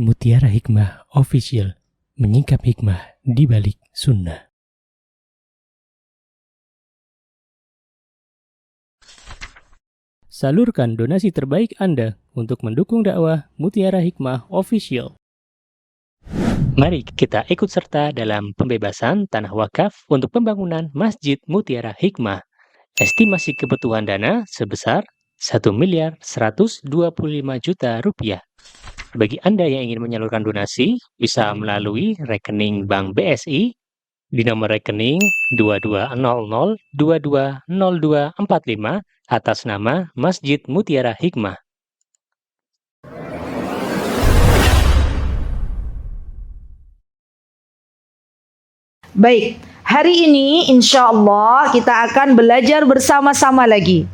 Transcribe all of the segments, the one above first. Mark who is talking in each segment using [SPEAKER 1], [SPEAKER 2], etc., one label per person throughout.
[SPEAKER 1] Mutiara Hikmah Official, menyingkap hikmah di balik sunnah. Salurkan donasi terbaik Anda untuk mendukung dakwah Mutiara Hikmah Official. Mari kita ikut serta dalam pembebasan tanah wakaf untuk pembangunan Masjid Mutiara Hikmah. Estimasi kebutuhan dana sebesar Rp1.125.000.000. Bagi Anda yang ingin menyalurkan donasi, bisa melalui rekening Bank BSI di nomor rekening 2200220245 atas nama Masjid Mutiara Hikmah.
[SPEAKER 2] Baik, hari ini insya Allah kita akan belajar bersama-sama lagi.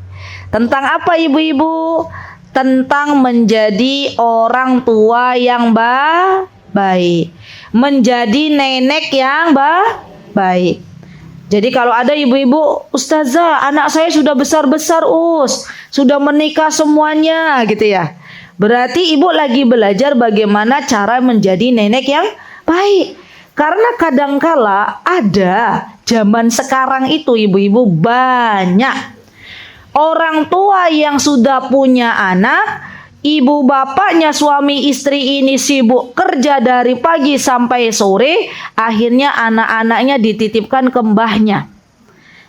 [SPEAKER 2] Tentang apa ibu-ibu? Tentang menjadi orang tua yang baik, menjadi nenek yang baik. Jadi kalau ada ibu-ibu, Ustazah, anak saya sudah besar-besar, sudah menikah semuanya, gitu ya. Berarti ibu lagi belajar bagaimana cara menjadi nenek yang baik. Karena kadangkala ada zaman sekarang itu ibu-ibu banyak orang tua yang sudah punya anak, ibu bapaknya suami istri ini sibuk kerja dari pagi sampai sore, akhirnya anak-anaknya dititipkan ke mbahnya.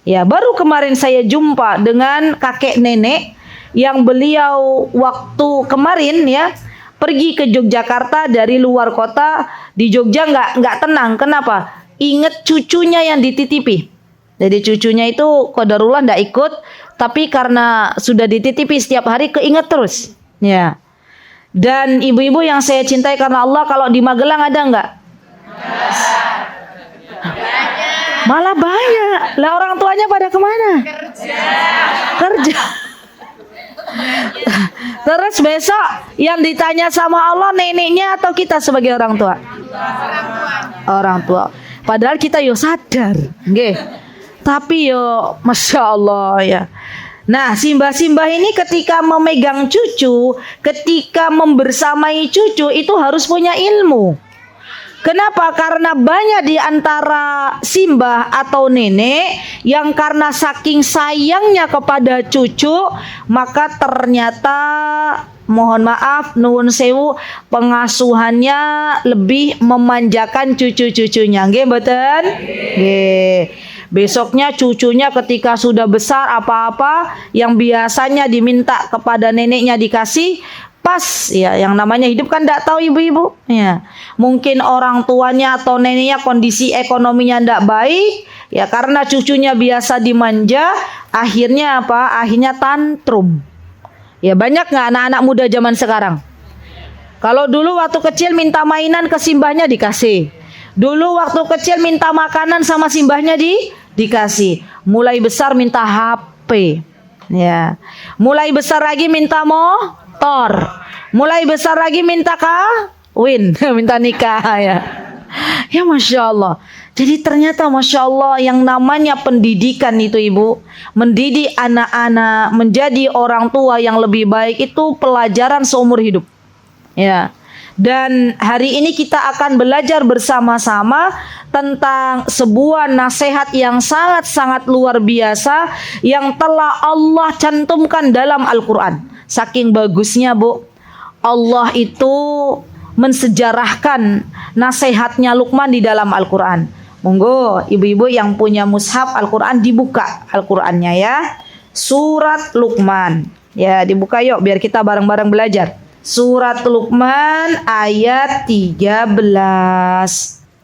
[SPEAKER 2] Ya, baru kemarin saya jumpa dengan kakek nenek yang beliau waktu kemarin ya pergi ke Yogyakarta dari luar kota. Di Jogja nggak tenang. Kenapa? Ingat cucunya yang dititipi. Jadi cucunya itu qadarullah nggak ikut, tapi karena sudah dititipi setiap hari keinget terus. Ya. Dan ibu-ibu yang saya cintai karena Allah, kalau di Magelang ada nggak? Malah banyak. Lah orang tuanya pada kemana? Kerja. Terus besok yang ditanya sama Allah neneknya atau kita sebagai orang tua? Orang tua. Padahal kita yo sadar, nggih. Tapi yo Masya Allah ya. Nah, simbah-simbah ini ketika memegang cucu, ketika membersamai cucu itu harus punya ilmu. Kenapa? Karena banyak di antara simbah atau nenek yang karena saking sayangnya kepada cucu, maka ternyata mohon maaf nuwun sewu pengasuhannya lebih memanjakan cucu-cucunya. Nggih mboten? Nggih. Besoknya cucunya ketika sudah besar apa-apa yang biasanya diminta kepada neneknya dikasih, pas ya, yang namanya hidup kan tidak tahu ibu-ibu ya. Mungkin orang tuanya atau neneknya kondisi ekonominya tidak baik ya, karena cucunya biasa dimanja, akhirnya apa? Akhirnya tantrum. Ya, banyak nggak anak-anak muda zaman sekarang? Kalau dulu waktu kecil minta mainan ke simbahnya dikasih. Dulu waktu kecil minta makanan sama simbahnya dikasih. Mulai besar minta HP. Ya. Mulai besar lagi minta motor. Mulai besar lagi minta kawin, minta nikah ya. Ya Masya Allah. Jadi ternyata Masya Allah yang namanya pendidikan itu ibu, mendidik anak-anak menjadi orang tua yang lebih baik itu pelajaran seumur hidup. Ya. Dan hari ini kita akan belajar bersama-sama tentang sebuah nasihat yang sangat-sangat luar biasa yang telah Allah cantumkan dalam Al-Quran. Saking bagusnya Bu, Allah itu mensejarahkan nasihatnya Luqman di dalam Al-Quran. Monggo ibu-ibu yang punya mushaf Al-Quran dibuka Al-Qurannya ya. Surat Luqman. Ya dibuka yuk biar kita bareng-bareng belajar. Surat Luqman ayat 13.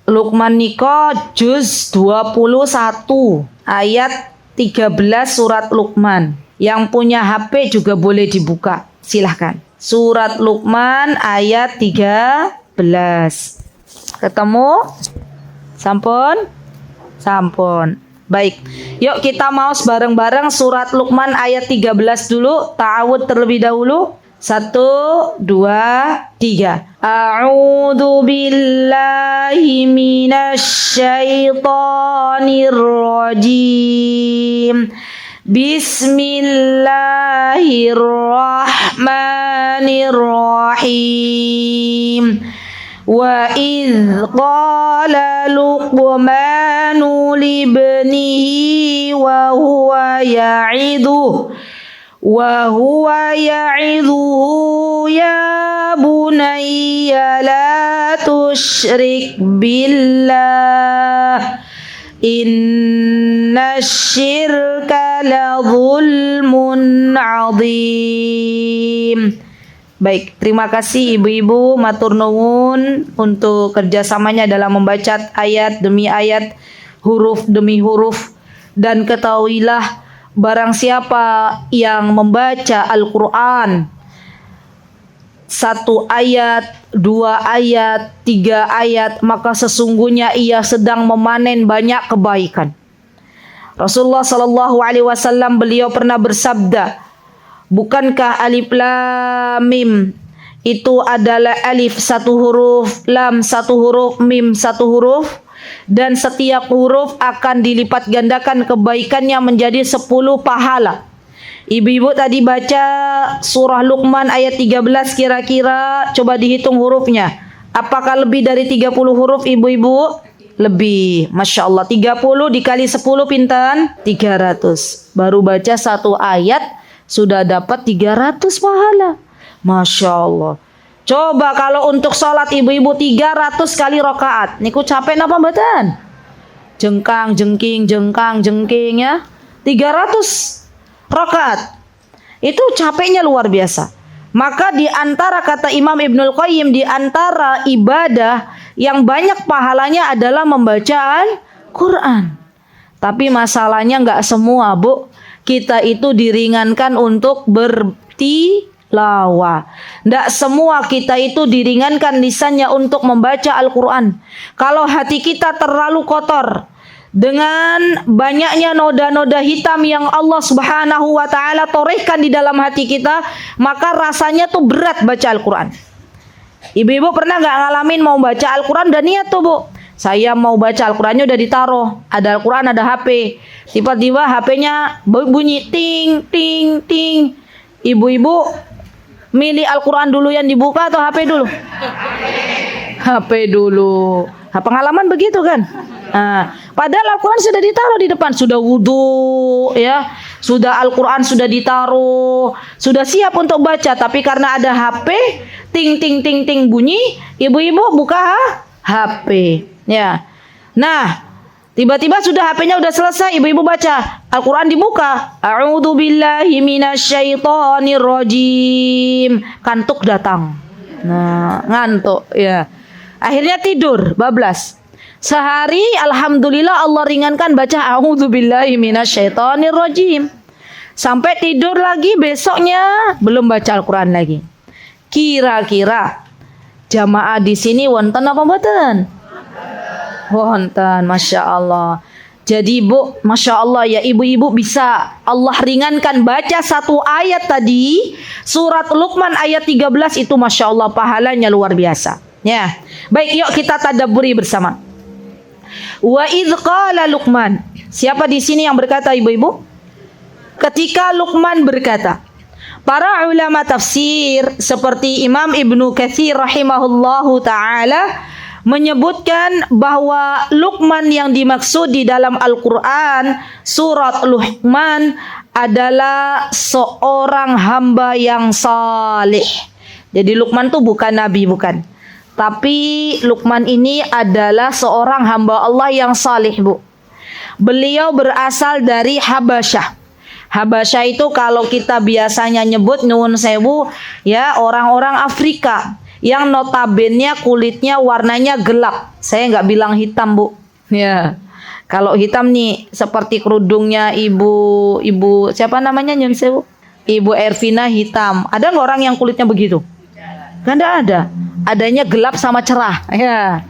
[SPEAKER 2] Luqman niko juz 21 ayat 13 surat Luqman. Yang punya HP juga boleh dibuka. Silahkan. Surat Luqman ayat 13. Ketemu? Sampun? Sampun. Baik. Yuk kita mouse bareng-bareng surat Luqman ayat 13 dulu. Ta'awud terlebih dahulu. 1, 2, 3. A'udzu billahi minasy syaithanir rajim. Bismillahirrahmanirrahim. Wa idh qala Luqmanu libnihi wa huwa ya'idhuhu ya bunayya la tusyrik billah inna syirka la zulmun azim. Baik, terima kasih ibu-ibu, matur nuwun untuk kerjasamanya dalam membaca ayat demi ayat, huruf demi huruf. Dan ketahuilah, barang siapa yang membaca Al-Quran 1 ayat, 2 ayat, 3 ayat, maka sesungguhnya ia sedang memanen banyak kebaikan. Rasulullah Shallallahu Alaihi Wasallam beliau pernah bersabda, bukankah alif lam mim itu adalah alif 1 huruf, lam 1 huruf, mim 1 huruf, dan setiap huruf akan dilipat gandakan kebaikannya menjadi 10 pahala. Ibu-ibu tadi baca surah Luqman ayat 13, kira-kira coba dihitung hurufnya. Apakah lebih dari 30 huruf ibu-ibu? Lebih. Masya Allah, 30 dikali 10 pinten? 300. Baru baca 1 ayat sudah dapat 300 pahala. Masya Allah. Coba kalau untuk sholat ibu-ibu 300 kali rakaat. Niku capek napa mboten? Jengkang jengking ya. 300 rakaat. Itu capeknya luar biasa. Maka di antara kata Imam Ibnul Qayyim, di antara ibadah yang banyak pahalanya adalah membaca Al-Quran. Tapi masalahnya nggak semua, Bu. Kita itu diringankan untuk bertilawah. Tidak semua kita itu diringankan lisannya untuk membaca Al-Quran. Kalau hati kita terlalu kotor dengan banyaknya noda-noda hitam yang Allah Subhanahu wa Ta'ala torehkan di dalam hati kita, maka rasanya tuh berat baca Al-Quran. Ibu-ibu pernah nggak ngalamin mau baca Al-Quran dan niat tuh, Bu? Saya mau baca Al-Qurannya udah ditaruh. Ada Al-Quran, ada HP. Tiba-tiba HP-nya bunyi ting, ting, ting. Ibu-ibu milih Al-Quran dulu yang dibuka atau HP dulu? HP dulu. Nah, pengalaman begitu kan? Nah, padahal Al-Quran sudah ditaruh di depan. Sudah wudhu, ya. Sudah Al-Quran sudah ditaruh. Sudah siap untuk baca. Tapi karena ada HP, ting, ting, ting, ting bunyi. Ibu-ibu buka HP. Ya, nah tiba-tiba sudah HP-nya udah selesai, ibu-ibu baca Al-Quran dibuka, a'udzubillahi minasyaitonirrajim, kantuk datang, nah ngantuk ya, akhirnya tidur bablas. Sehari alhamdulillah Allah ringankan baca a'udzubillahi minasyaitonirrajim, sampai tidur lagi besoknya belum baca Al-Quran lagi. Kira-kira jamaah di sini wonten apa mboten? Wonten, Masya Allah. Jadi Bu, Masya Allah ya ibu-ibu bisa Allah ringankan baca 1 ayat tadi, surat Luqman ayat 13 itu Masya Allah pahalanya luar biasa. Ya, baik yuk kita tadabburi bersama. Wa idh qala Luqman. Siapa di sini yang berkata ibu-ibu? Ketika Luqman berkata. Para ulama tafsir seperti Imam Ibnu Katsir rahimahullahu ta'ala menyebutkan bahwa Luqman yang dimaksud di dalam Al-Quran surat Luqman adalah seorang hamba yang salih. Jadi Luqman itu bukan nabi, bukan. Tapi Luqman ini adalah seorang hamba Allah yang salih, Bu. Beliau berasal dari Habasyah. Habasyah itu kalau kita biasanya nyebut nyuwun sewu ya orang-orang Afrika yang notabene kulitnya warnanya gelap. Saya nggak bilang hitam, Bu. Ya. Kalau hitam nih seperti kerudungnya ibu siapa namanya nyun sewu? Ibu Ervina hitam. Ada nggak orang yang kulitnya begitu? Kan ada. Adanya gelap sama cerah. Ya.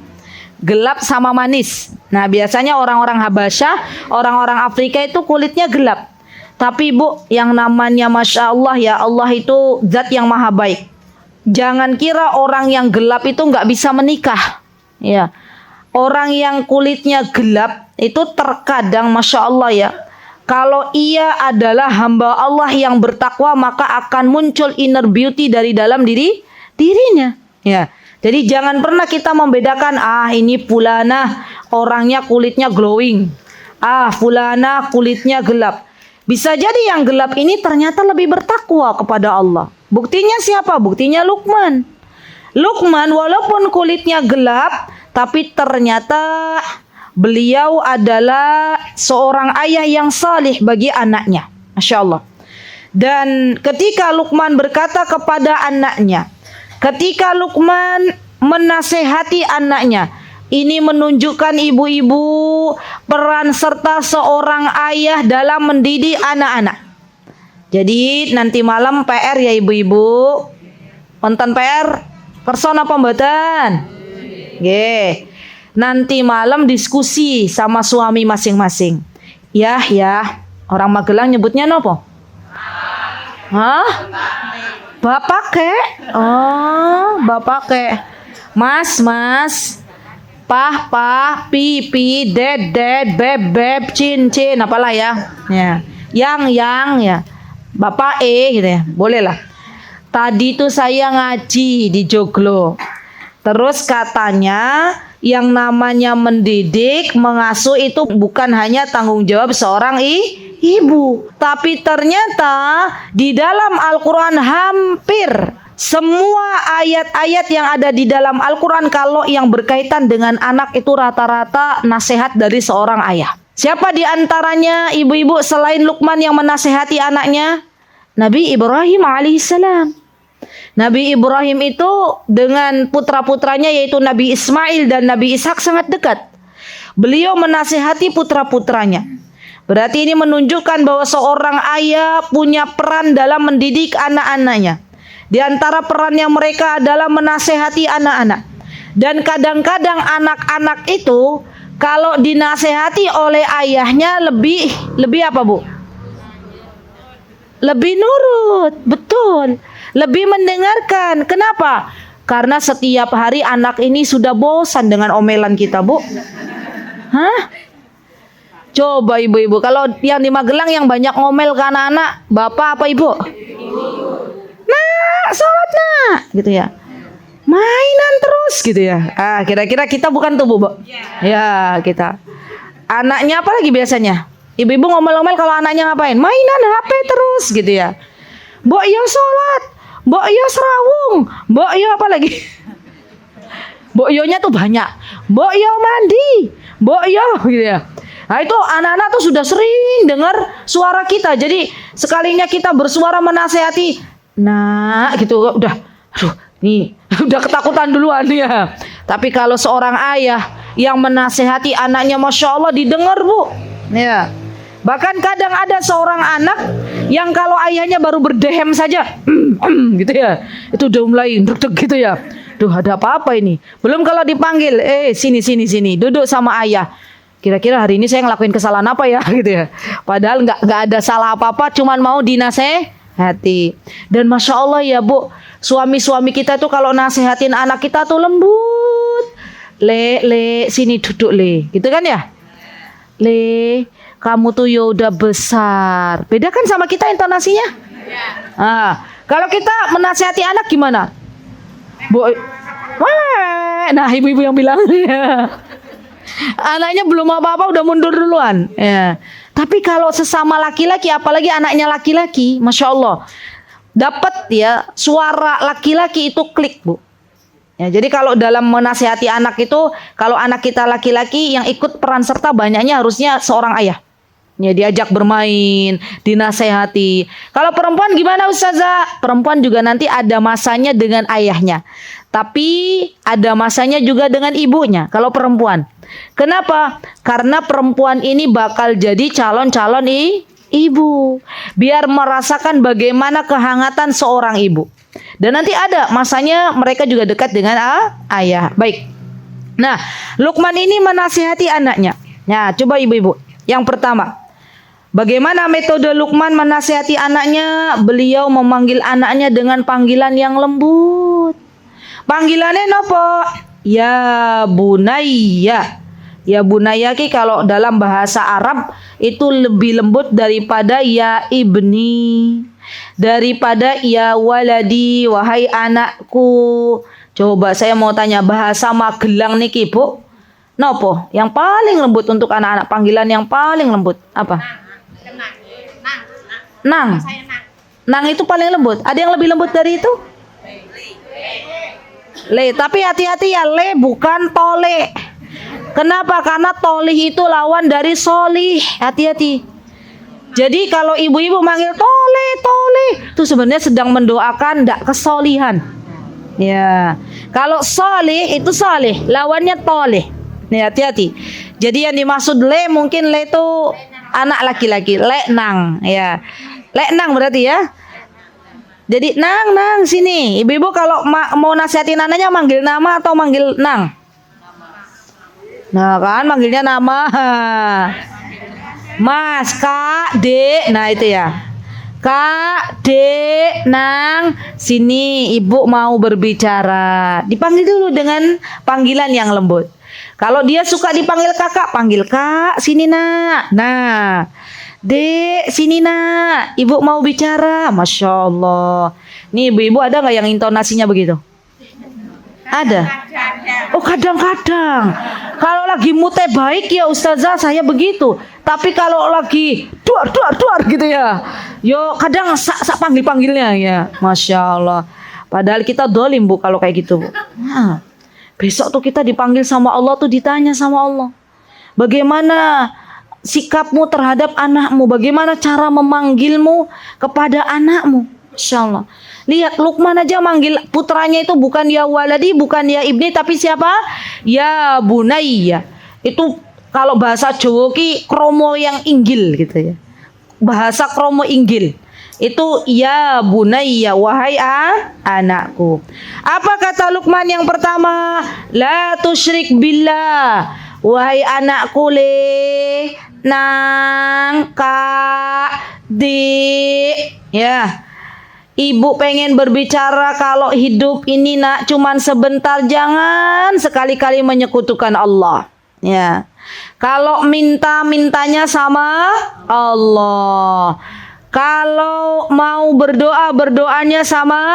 [SPEAKER 2] Gelap sama manis. Nah, biasanya orang-orang Habasyah, orang-orang Afrika itu kulitnya gelap. Tapi Bu, yang namanya Masya Allah ya, Allah itu zat yang maha baik. Jangan kira orang yang gelap itu nggak bisa menikah. Ya, orang yang kulitnya gelap itu terkadang Masya Allah ya, kalau ia adalah hamba Allah yang bertakwa maka akan muncul inner beauty dari dalam dirinya. Ya, Jadi jangan pernah kita membedakan, ini fulanah orangnya kulitnya glowing. Fulanah kulitnya gelap. Bisa jadi yang gelap ini ternyata lebih bertakwa kepada Allah. Buktinya siapa? Buktinya Luqman. Luqman walaupun kulitnya gelap, tapi ternyata beliau adalah seorang ayah yang salih bagi anaknya. Masya Allah. Dan ketika Luqman berkata kepada anaknya, ketika Luqman menasehati anaknya, ini menunjukkan ibu-ibu peran serta seorang ayah dalam mendidik anak-anak. Jadi nanti malam PR ya ibu-ibu. Wonten PR kerson apa mboten? Nggih. Nanti malam diskusi sama suami masing-masing. Ya. Orang Magelang nyebutnya nopo? Bapak kek? Bapak kek. Mas. Pah, pipi, ded, beb, cincin, apalah ya. Yang ya. Bapak gitu ya. Boleh lah. Tadi tuh saya ngaji di Joglo. Terus katanya yang namanya mendidik, mengasuh itu bukan hanya tanggung jawab seorang ibu. Tapi ternyata di dalam Al-Quran hampir semua ayat-ayat yang ada di dalam Al-Quran kalau yang berkaitan dengan anak itu rata-rata nasihat dari seorang ayah. Siapa di antaranya ibu-ibu selain Luqman yang menasehati anaknya? Nabi Ibrahim alaihissalam. Nabi Ibrahim itu dengan putra-putranya yaitu Nabi Ismail dan Nabi Ishak sangat dekat. Beliau menasihati putra-putranya. Berarti ini menunjukkan bahwa seorang ayah punya peran dalam mendidik anak-anaknya. Di antara perannya mereka adalah menasehati anak-anak. Dan kadang-kadang anak-anak itu kalau dinasehati oleh ayahnya lebih apa Bu? Lebih nurut, betul. Lebih mendengarkan. Kenapa? Karena setiap hari anak ini sudah bosan dengan omelan kita, Bu. Coba ibu-ibu, kalau yang di Magelang yang banyak ngomel ke anak-anak, bapak apa ibu? Nak, sholat nak, gitu ya. Mainan terus, gitu ya. Kira-kira kita bukan tuh, Bu? Ya, kita. Anaknya apa lagi biasanya? Ibu-ibu ngomel-ngomel kalau anaknya ngapain? Mainan HP terus, gitu ya. Mbok yo sholat, mbok yo serawung, mbok yo apa lagi? Mbok yonya tuh banyak. Mbok yo mandi, mbok yo, gitu ya. Nah itu anak-anak tuh sudah sering dengar suara kita. Jadi sekalinya kita bersuara menasehati, nah gitu udah, nih udah ketakutan duluan ya. Tapi kalau seorang ayah yang menasehati anaknya, masya Allah didengar Bu. Ya. Bahkan kadang ada seorang anak yang kalau ayahnya baru berdehem saja, gitu ya, itu udah mulai deg-deg gitu ya. Duh ada apa-apa ini? Belum kalau dipanggil, sini, duduk sama ayah. Kira-kira hari ini saya ngelakuin kesalahan apa ya gitu ya. Padahal nggak ada salah apa-apa, cuman mau dinasehati. Dan masya Allah ya Bu, suami-suami kita tuh kalau nasehatin anak kita tuh lembut. Le, sini duduk le, gitu kan ya? Le, kamu tuh ya udah besar. Beda kan sama kita intonasinya? Kalau kita menasehati anak gimana? Bu, nah ibu-ibu yang bilang anaknya belum apa-apa udah mundur duluan. Ya. Tapi kalau sesama laki-laki, apalagi anaknya laki-laki, masya Allah, dapat ya suara laki-laki itu klik Bu. Ya, jadi kalau dalam menasihati anak itu, kalau anak kita laki-laki yang ikut peran serta banyaknya harusnya seorang ayah. Ya, diajak bermain, dinasehati. Kalau perempuan gimana Ustazah? Perempuan juga nanti ada masanya dengan ayahnya. Tapi ada masanya juga dengan ibunya kalau perempuan. Kenapa? Karena perempuan ini bakal jadi calon-calon ibu. Biar merasakan bagaimana kehangatan seorang ibu. Dan nanti ada masanya mereka juga dekat dengan ayah. Baik. Nah, Luqman ini menasihati anaknya. Nah, coba ibu-ibu. Yang pertama, bagaimana metode Luqman menasihati anaknya? Beliau memanggil anaknya dengan panggilan yang lembut. Panggilannya nopo? Ya bunayya. Ya bunayya ki kalau dalam bahasa Arab itu lebih lembut daripada ya ibni. daripada ya waladi, wahai anakku. Coba saya mau tanya, bahasa Magelang niki Bu, nopo yang paling lembut untuk anak-anak, panggilan yang paling lembut apa? Nang. Nang itu paling lembut. Ada yang lebih lembut dari itu? Le, tapi hati-hati ya, le bukan tole. Kenapa? Karena tolih itu lawan dari solih. Hati-hati. Jadi kalau ibu-ibu manggil tole, tole, itu sebenarnya sedang mendoakan ndak kesolihan. Ya, kalau solih itu solih, lawannya toleh. Nih hati-hati. Jadi yang dimaksud le, mungkin le itu anak laki-laki, le nang, ya, le nang berarti ya. Jadi nang sini. Ibu-ibu kalau mau nasihatin anaknya manggil nama atau manggil nang? Nah kan manggilnya nama. Mas, Kak, Dek. Nah itu ya. Kak, Dek, Nang, sini ibu mau berbicara. Dipanggil dulu dengan panggilan yang lembut. Kalau dia suka dipanggil kakak, panggil Kak, sini nak. Nah, Dek, sini nak, ibu mau bicara. Masya Allah. Nih ibu-ibu ada nggak yang intonasinya begitu? Ada. Oh kadang-kadang. Kalau lagi moodnya baik ya Ustazah saya begitu. Tapi kalau lagi duar gitu ya, yo kadang sak panggilnya ya, Masya Allah. Padahal kita dolim Bu kalau kayak gitu Bu. Nah, besok tuh kita dipanggil sama Allah tuh ditanya sama Allah, bagaimana sikapmu terhadap anakmu, bagaimana cara memanggilmu kepada anakmu. Masya Allah. Lihat Luqman aja manggil putranya itu bukan ya waladi, bukan ya ibni, tapi siapa? Ya bunayya. Itu kalau bahasa Jawa ki kromo yang inggil gitu ya. Bahasa kromo inggil. Itu ya bunayya, wahai anakku. Apa kata Luqman yang pertama? La tusyrik billah. Wahai anakku le, nang, kak, dik, ya. Ibu pengen berbicara kalau hidup ini nak cuman sebentar, jangan sekali-kali menyekutukan Allah. Ya. Kalau mintanya sama Allah. Kalau mau berdoanya sama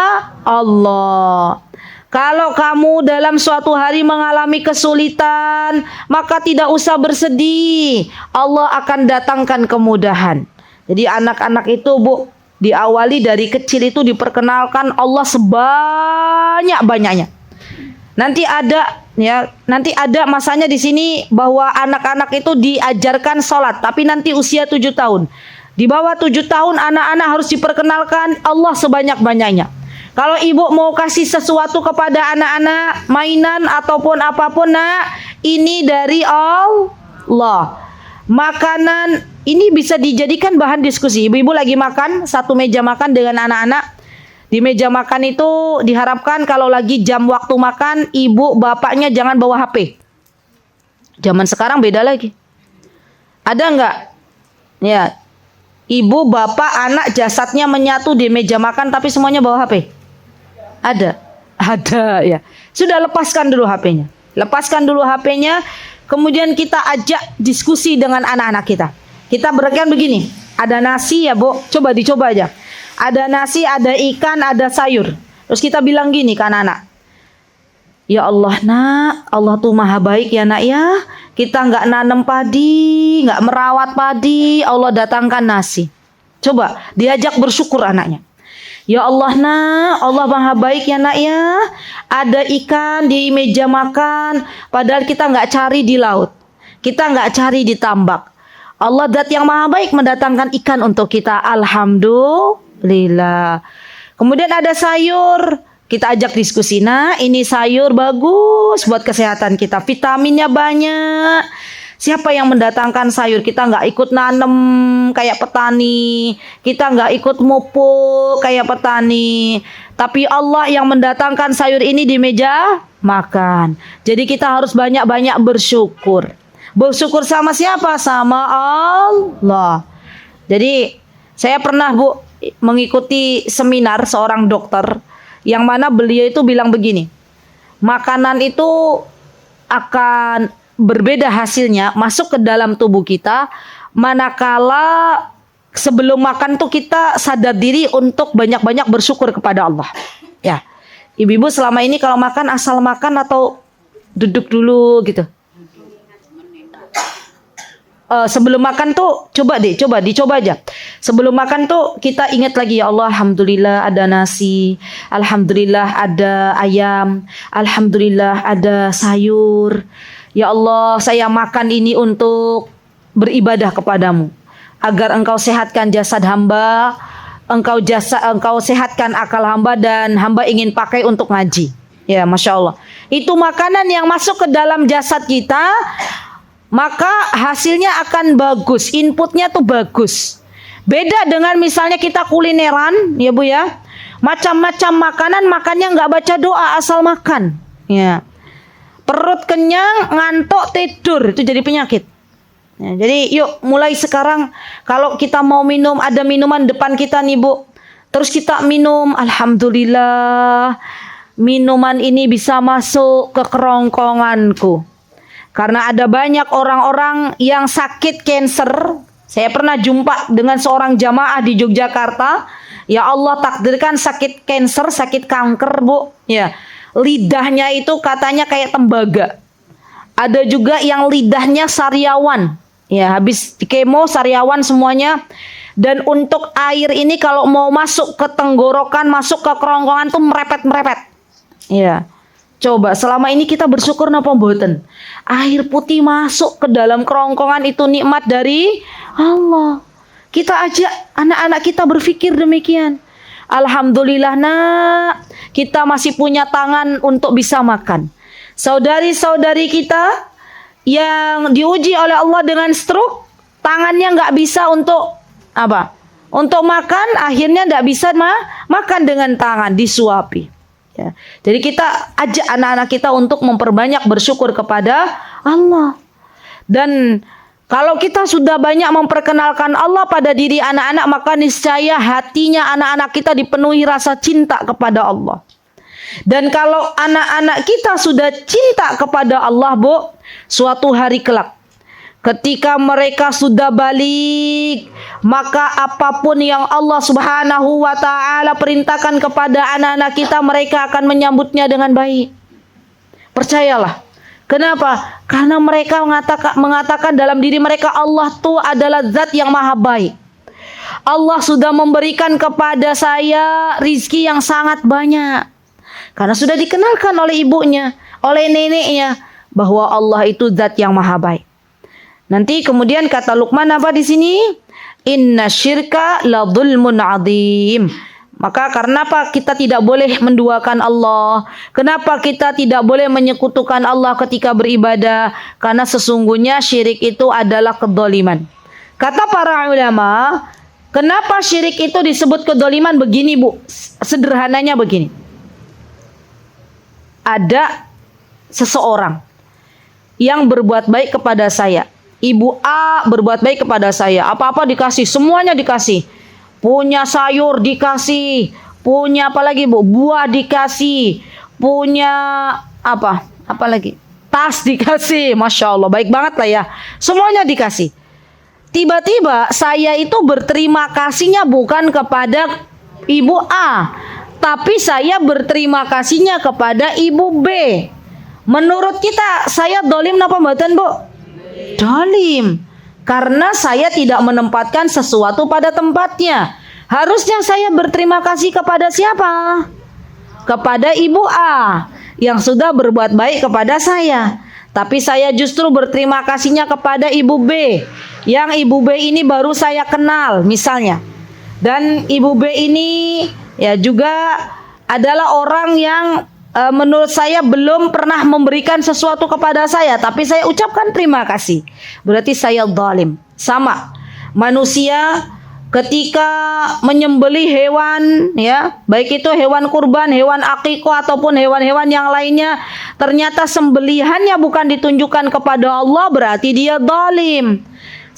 [SPEAKER 2] Allah. Kalau kamu dalam suatu hari mengalami kesulitan, maka tidak usah bersedih. Allah akan datangkan kemudahan. Jadi anak-anak itu Bu, diawali dari kecil itu diperkenalkan Allah sebanyak-banyaknya. Nanti ada masanya di sini bahwa anak-anak itu diajarkan sholat, tapi nanti usia 7 tahun. Di bawah 7 tahun anak-anak harus diperkenalkan Allah sebanyak-banyaknya. Kalau ibu mau kasih sesuatu kepada anak-anak, mainan ataupun apapun nak, ini dari Allah. Makanan ini bisa dijadikan bahan diskusi. Ibu-ibu lagi makan, satu meja makan dengan anak-anak. Di meja makan itu diharapkan kalau lagi jam waktu makan, ibu bapaknya jangan bawa HP. Zaman sekarang beda lagi. Ada enggak? Ya, ibu, bapak, anak jasadnya menyatu di meja makan tapi semuanya bawa HP. Ada ya. Sudah lepaskan dulu HP-nya. Kemudian kita ajak diskusi dengan anak-anak kita. Kita berikan begini, ada nasi ya Bu, coba dicoba aja. Ada nasi, ada ikan, ada sayur. Terus kita bilang gini ke anak-anak, ya Allah nak, Allah tuh maha baik ya nak ya. Kita nggak nanam padi, nggak merawat padi, Allah datangkan nasi. Coba diajak bersyukur anaknya. Ya Allah nak, Allah maha baik ya nak ya. Ada ikan di meja makan, padahal kita nggak cari di laut, kita nggak cari di tambak. Allah Dat yang maha baik mendatangkan ikan untuk kita. Alhamdulillah. Kemudian ada sayur, kita ajak diskusi. Nah ini sayur bagus buat kesehatan kita, vitaminnya banyak. Siapa yang mendatangkan sayur? Kita nggak ikut nanem kayak petani, kita nggak ikut mupuk kayak petani, tapi Allah yang mendatangkan sayur ini di meja makan. Jadi kita harus banyak-banyak bersyukur. Bersyukur sama siapa? Sama Allah. Jadi saya pernah Bu mengikuti seminar seorang dokter yang mana beliau itu bilang begini, makanan itu akan berbeda hasilnya masuk ke dalam tubuh kita manakala sebelum makan tuh kita sadar diri untuk banyak-banyak bersyukur kepada Allah. Ya. Ibu-ibu selama ini kalau makan asal makan atau duduk dulu gitu? Sebelum makan tuh dicoba aja. Sebelum makan tuh kita ingat lagi, ya Allah, alhamdulillah ada nasi, alhamdulillah ada ayam, alhamdulillah ada sayur. Ya Allah, saya makan ini untuk beribadah kepadamu, agar engkau sehatkan jasad hamba, engkau sehatkan akal hamba, dan hamba ingin pakai untuk ngaji. Ya, Masya Allah. Itu makanan yang masuk ke dalam jasad kita, maka hasilnya akan bagus, inputnya tuh bagus. Beda dengan misalnya kita kulineran, ya Bu ya, macam-macam makanan makannya nggak baca doa, asal makan. Ya, perut kenyang, ngantuk, tidur, itu jadi penyakit. Ya, jadi yuk mulai sekarang kalau kita mau minum, ada minuman depan kita nih Bu, terus kita minum, alhamdulillah minuman ini bisa masuk ke kerongkonganku. Karena ada banyak orang-orang yang sakit kanker. Saya pernah jumpa dengan seorang jamaah di Yogyakarta. Ya Allah takdirkan sakit kanker, sakit kanker Bu. Ya, lidahnya itu katanya kayak tembaga. Ada juga yang lidahnya sariawan. Ya, habis di kemo sariawan semuanya. Dan untuk air ini kalau mau masuk ke tenggorokan, masuk ke kerongkongan tuh merepet-merepet. Ya. Coba selama ini kita bersyukur napa mboten? Air putih masuk ke dalam kerongkongan itu nikmat dari Allah. Kita ajak anak-anak kita berpikir demikian. Alhamdulillah nak, kita masih punya tangan untuk bisa makan. Saudari-saudari kita yang diuji oleh Allah dengan stroke, tangannya nggak bisa untuk apa? Untuk makan, akhirnya nggak bisa makan dengan tangan, disuapi. Ya. Jadi kita ajak anak-anak kita untuk memperbanyak bersyukur kepada Allah. Dan kalau kita sudah banyak memperkenalkan Allah pada diri anak-anak, maka niscaya hatinya anak-anak kita dipenuhi rasa cinta kepada Allah. Dan kalau anak-anak kita sudah cinta kepada Allah Bu, suatu hari kelak ketika mereka sudah balik, maka apapun yang Allah Subhanahu wa ta'ala perintahkan kepada anak-anak kita, mereka akan menyambutnya dengan baik. Percayalah. Kenapa? Karena mereka mengatakan dalam diri mereka, Allah itu adalah zat yang maha baik. Allah sudah memberikan kepada saya rizki yang sangat banyak. Karena sudah dikenalkan oleh ibunya, oleh neneknya, bahwa Allah itu zat yang maha baik. Nanti kemudian kata Luqman apa di sini? Inna syirka la dzulmun adzim. Maka karena apa kita tidak boleh menduakan Allah? Kenapa kita tidak boleh menyekutukan Allah ketika beribadah? Karena sesungguhnya syirik itu adalah kedzaliman. Kata para ulama, kenapa syirik itu disebut kedzaliman? Begini Bu, sederhananya begini. Ada seseorang yang berbuat baik kepada saya. Ibu A berbuat baik kepada saya, apa-apa dikasih, semuanya dikasih. Punya sayur dikasih, punya apa lagi Bu? Buah dikasih, punya apa lagi? Tas dikasih, Masya Allah, baik banget lah ya. Semuanya dikasih. Tiba-tiba saya itu berterima kasihnya bukan kepada Ibu A, tapi saya berterima kasihnya kepada Ibu B. Menurut kita, saya dolim napa mboten Bu? Dolim, karena saya tidak menempatkan sesuatu pada tempatnya. Harusnya saya berterima kasih kepada siapa? Kepada Ibu A yang sudah berbuat baik kepada saya. Tapi saya justru berterima kasihnya kepada Ibu B, yang Ibu B ini baru saya kenal misalnya. Dan Ibu B ini ya juga adalah orang yang menurut saya belum pernah memberikan sesuatu kepada saya, tapi saya ucapkan terima kasih. Berarti saya zalim. Sama manusia ketika menyembelih hewan, ya, baik itu hewan kurban, hewan akikah ataupun hewan-hewan yang lainnya, ternyata sembelihannya bukan ditunjukkan kepada Allah, berarti dia zalim.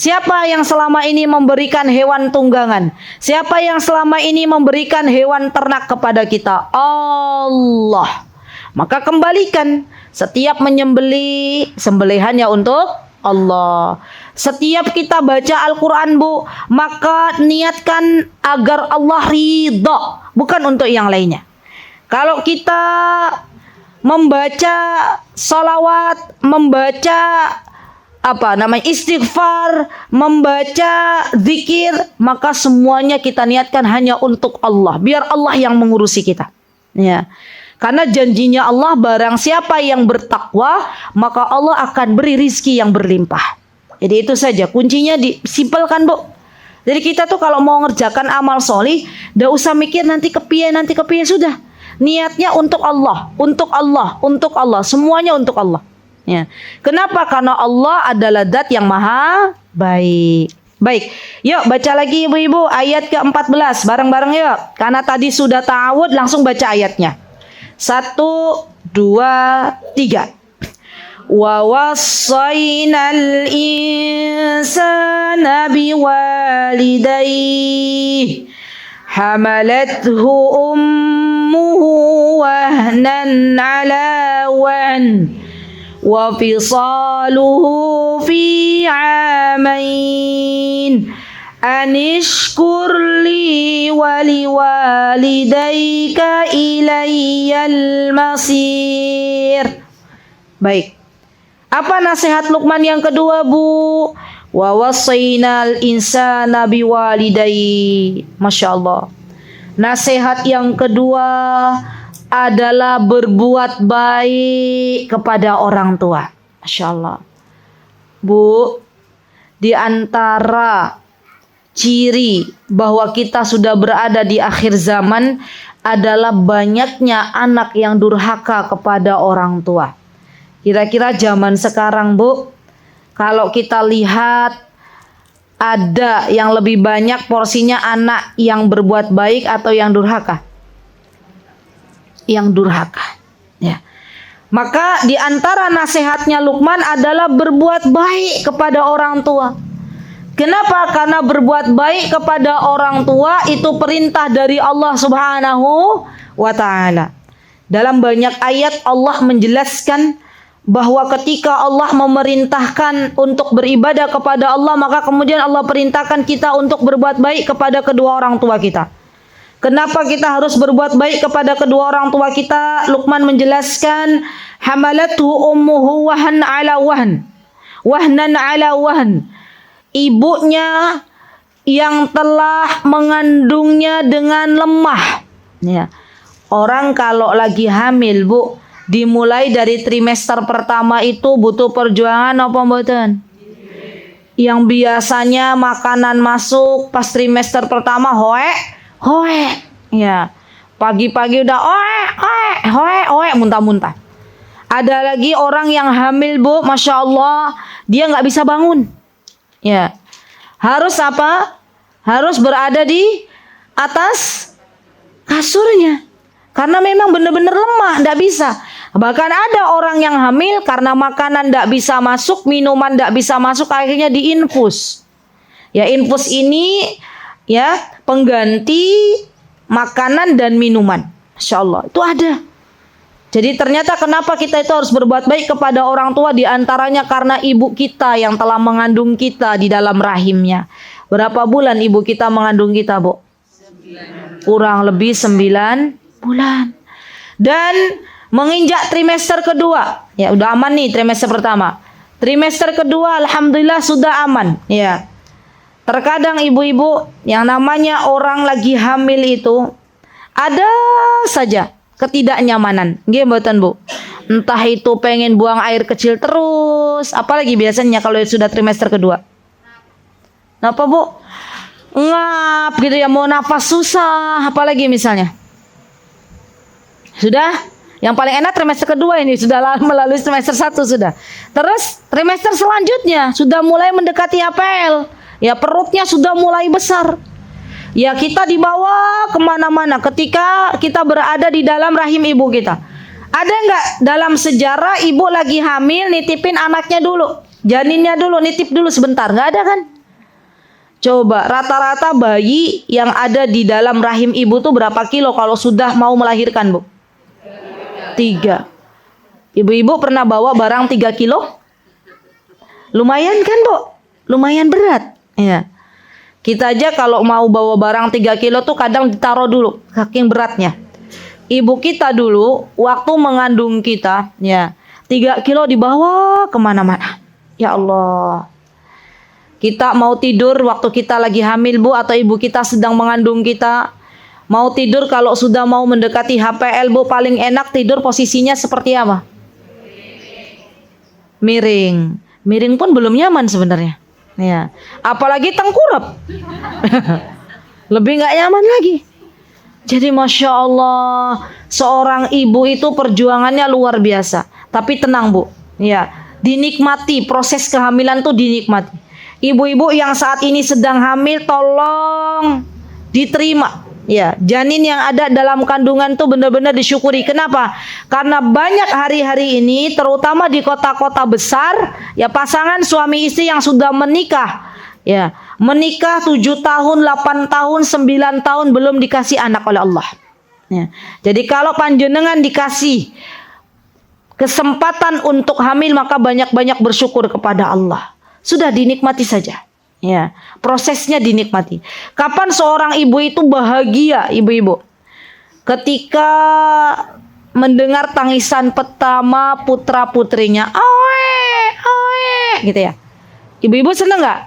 [SPEAKER 2] Siapa yang selama ini memberikan hewan tunggangan? Siapa yang selama ini memberikan hewan ternak kepada kita? Allah. Maka kembalikan setiap menyembelih, sembelihannya untuk Allah. Setiap kita baca Al-Quran, Bu, maka niatkan agar Allah ridha, bukan untuk yang lainnya. Kalau kita membaca salawat, membaca istighfar, membaca zikir, maka semuanya kita niatkan hanya untuk Allah, biar Allah yang mengurusi kita. Ya. Karena janjinya Allah, barang siapa yang bertakwa, maka Allah akan beri rizki yang berlimpah. Jadi itu saja, kuncinya disimpelkan, Bu. Jadi kita tuh kalau mau ngerjakan amal solih, nggak usah mikir nanti kepiye, sudah. Niatnya untuk Allah, untuk Allah, untuk Allah, semuanya untuk Allah. Ya. Kenapa? Karena Allah adalah zat yang maha baik. Baik, yuk baca lagi ibu-ibu ayat ke-14 bareng-bareng yuk. Karena tadi sudah ta'awud, langsung baca ayatnya. 1, 2, 3. Wa wassaynal insana biwalidayhi hamalathu ummuhu wahnan ala wahn wa fisaluhu fi 'amain anishkur li wa liwalidayka ilayyal masir. Baik. Apa nasihat Luqman yang kedua, Bu? Wa wassaynal insana biwalidayhi. Masya Allah. Nasihat yang kedua adalah berbuat baik kepada orang tua. Masya Allah. Bu, di antara ciri bahwa kita sudah berada di akhir zaman adalah banyaknya anak yang durhaka kepada orang tua. Kira-kira zaman sekarang, Bu, kalau kita lihat ada yang lebih banyak porsinya anak yang berbuat baik atau yang durhaka? Yang durhaka. Ya. Maka di antara nasihatnya Luqman adalah berbuat baik kepada orang tua. Kenapa? Karena berbuat baik kepada orang tua itu perintah dari Allah Subhanahu wa ta'ala. Dalam banyak ayat Allah menjelaskan bahwa ketika Allah memerintahkan untuk beribadah kepada Allah, maka kemudian Allah perintahkan kita untuk berbuat baik kepada kedua orang tua kita. Kenapa kita harus berbuat baik kepada kedua orang tua kita? Luqman menjelaskan, hamalathu ummuhu wahnan ala wahn. Ibunya yang telah mengandungnya dengan lemah. Ya. Orang kalau lagi hamil, Bu, dimulai dari trimester pertama itu butuh perjuangan apa mboten? Yang biasanya makanan masuk pas trimester pertama hoe. Ya. Pagi-pagi udah hoe muntah-muntah. Ada lagi orang yang hamil, Bu, Masya Allah, dia nggak bisa bangun. Ya. Harus apa? Harus berada di atas kasurnya. Karena memang benar-benar lemah, nggak bisa. Bahkan ada orang yang hamil karena makanan nggak bisa masuk, minuman nggak bisa masuk, akhirnya diinfus. Ya, infus ini ya pengganti makanan dan minuman. Masya Allah, itu ada. Jadi ternyata kenapa kita itu harus berbuat baik kepada orang tua, diantaranya karena ibu kita yang telah mengandung kita di dalam rahimnya. Berapa bulan ibu kita mengandung kita, Bu? 9. Kurang lebih 9 bulan. Dan menginjak trimester kedua, ya udah aman nih trimester pertama. Trimester kedua alhamdulillah sudah aman, ya. Terkadang ibu-ibu yang namanya orang lagi hamil itu ada saja ketidaknyamanan. Nggih mboten, Bu? Entah itu pengen buang air kecil terus, apalagi biasanya kalau sudah trimester kedua. Kenapa, Bu? Ngap gitu ya, mau nafas susah, apalagi misalnya. Sudah, yang paling enak trimester kedua ini sudah melalui trimester 1 sudah. Terus trimester selanjutnya sudah mulai mendekati APL. Ya, perutnya sudah mulai besar. Ya, kita dibawa kemana-mana ketika kita berada di dalam rahim ibu kita. Ada nggak dalam sejarah ibu lagi hamil nitipin anaknya dulu, janinnya dulu, nitip dulu sebentar? Nggak ada kan? Coba rata-rata bayi yang ada di dalam rahim ibu tuh berapa kilo kalau sudah mau melahirkan, Bu? 3. Ibu-ibu pernah bawa barang 3 kilo? Lumayan kan, Bu? Lumayan berat. Ya. Kita aja kalau mau bawa barang 3 kilo tuh kadang ditaruh dulu saking beratnya. Ibu kita dulu waktu mengandung kita, ya 3 kilo dibawa kemana-mana. Ya Allah. Kita mau tidur waktu kita lagi hamil, Bu, atau ibu kita sedang mengandung kita. Mau tidur kalau sudah mau mendekati HPL, Bu, paling enak tidur posisinya seperti apa? Miring. Miring pun belum nyaman sebenarnya. Ya. Apalagi tengkurap. Lebih nggak nyaman lagi. Jadi Masya Allah, seorang ibu itu perjuangannya luar biasa. Tapi tenang, Bu, ya, dinikmati, proses kehamilan tuh dinikmati. Ibu-ibu yang saat ini sedang hamil, tolong diterima. Ya, janin yang ada dalam kandungan tuh benar-benar disyukuri. Kenapa? Karena banyak hari-hari ini, terutama di kota-kota besar, ya pasangan suami istri yang sudah menikah, ya menikah 7 tahun, 8 tahun, 9 tahun belum dikasih anak oleh Allah. Ya. Jadi kalau panjenengan dikasih kesempatan untuk hamil, maka banyak-banyak bersyukur kepada Allah. Sudah dinikmati saja. Ya, prosesnya dinikmati. Kapan seorang ibu itu bahagia, ibu-ibu? Ketika mendengar tangisan pertama putra-putrinya, oe, gitu ya. Ibu-ibu seneng nggak?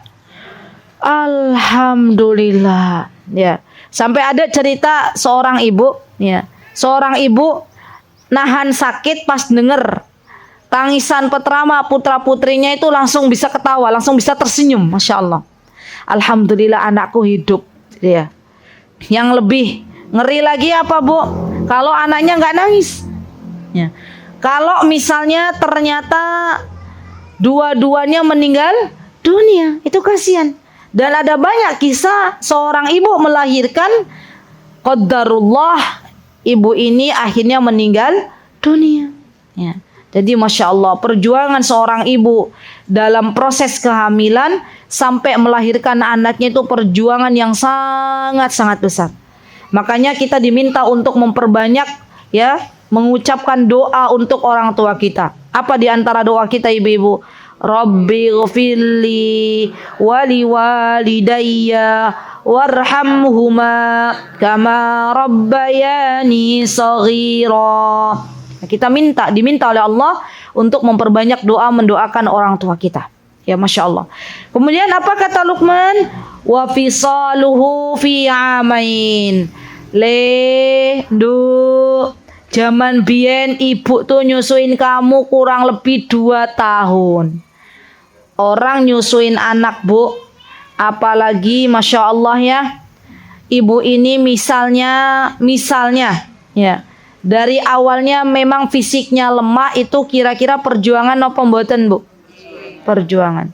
[SPEAKER 2] Alhamdulillah. Ya, sampai ada cerita seorang ibu, ya, seorang ibu nahan sakit pas denger tangisan pertama putra-putrinya itu langsung bisa ketawa, langsung bisa tersenyum. Masya Allah. Alhamdulillah anakku hidup. Ya. Yang lebih ngeri lagi apa, Bu? Kalau anaknya nggak nangis. Ya. Kalau misalnya ternyata dua-duanya meninggal dunia, itu kasihan. Dan ada banyak kisah seorang ibu melahirkan, qadarullah, ibu ini akhirnya meninggal dunia. Ya. Jadi Masya Allah, perjuangan seorang ibu dalam proses kehamilan sampai melahirkan anaknya itu perjuangan yang sangat-sangat besar. Makanya kita diminta untuk memperbanyak, ya, mengucapkan doa untuk orang tua kita. Apa di antara doa kita, ibu-ibu? Rabbighfirli wali walidayya warhamhuma kama rabbayani shaghira. Kita diminta oleh Allah untuk memperbanyak doa mendoakan orang tua kita. Ya Masya Allah. Kemudian apa kata Luqman? Wa fisaluhu fi amain. Zaman biyen ibu tuh nyusuin kamu kurang lebih 2 tahun. Orang nyusuin anak, Bu, apalagi Masya Allah ya, ibu ini misalnya ya, dari awalnya memang fisiknya lemah, itu kira-kira perjuangan apa mboten, Bu? Perjuangan.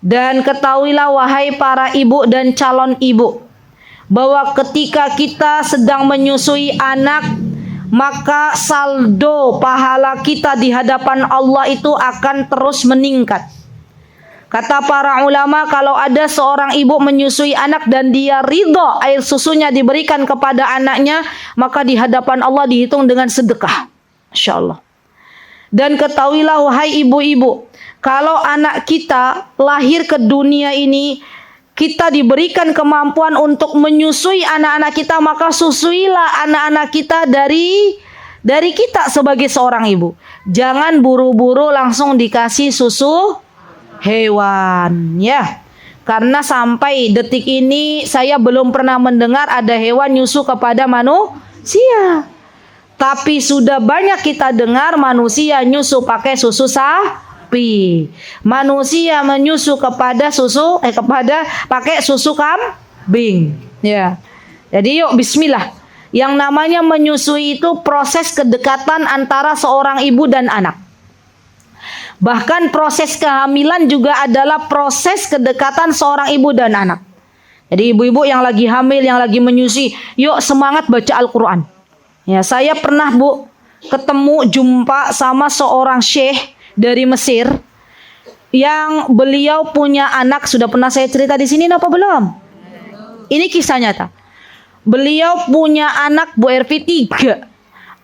[SPEAKER 2] Dan ketahuilah wahai para ibu dan calon ibu, bahwa ketika kita sedang menyusui anak, maka saldo pahala kita di hadapan Allah itu akan terus meningkat. Kata para ulama, kalau ada seorang ibu menyusui anak dan dia ridho air susunya diberikan kepada anaknya, maka di hadapan Allah dihitung dengan sedekah. Masya Allah. Dan ketahuilah wahai ibu-ibu, kalau anak kita lahir ke dunia ini, kita diberikan kemampuan untuk menyusui anak-anak kita, maka susuilah anak-anak kita dari kita sebagai seorang ibu. Jangan buru-buru langsung dikasih susu hewan, ya. Karena sampai detik ini saya belum pernah mendengar ada hewan nyusu kepada manusia. Tapi sudah banyak kita dengar manusia nyusu pakai susu sapi. Manusia menyusu kepada pakai susu kambing, ya. Jadi yuk bismillah. Yang namanya menyusui itu proses kedekatan antara seorang ibu dan anak. Bahkan proses kehamilan juga adalah proses kedekatan seorang ibu dan anak. Jadi ibu-ibu yang lagi hamil, yang lagi menyusui, yuk semangat baca Al-Quran. Ya, saya pernah, Bu, jumpa sama seorang syekh dari Mesir yang beliau punya anak. Sudah pernah saya cerita di sini apa belum? Ini kisah nyata. Beliau punya anak, Bu Ervi, 3.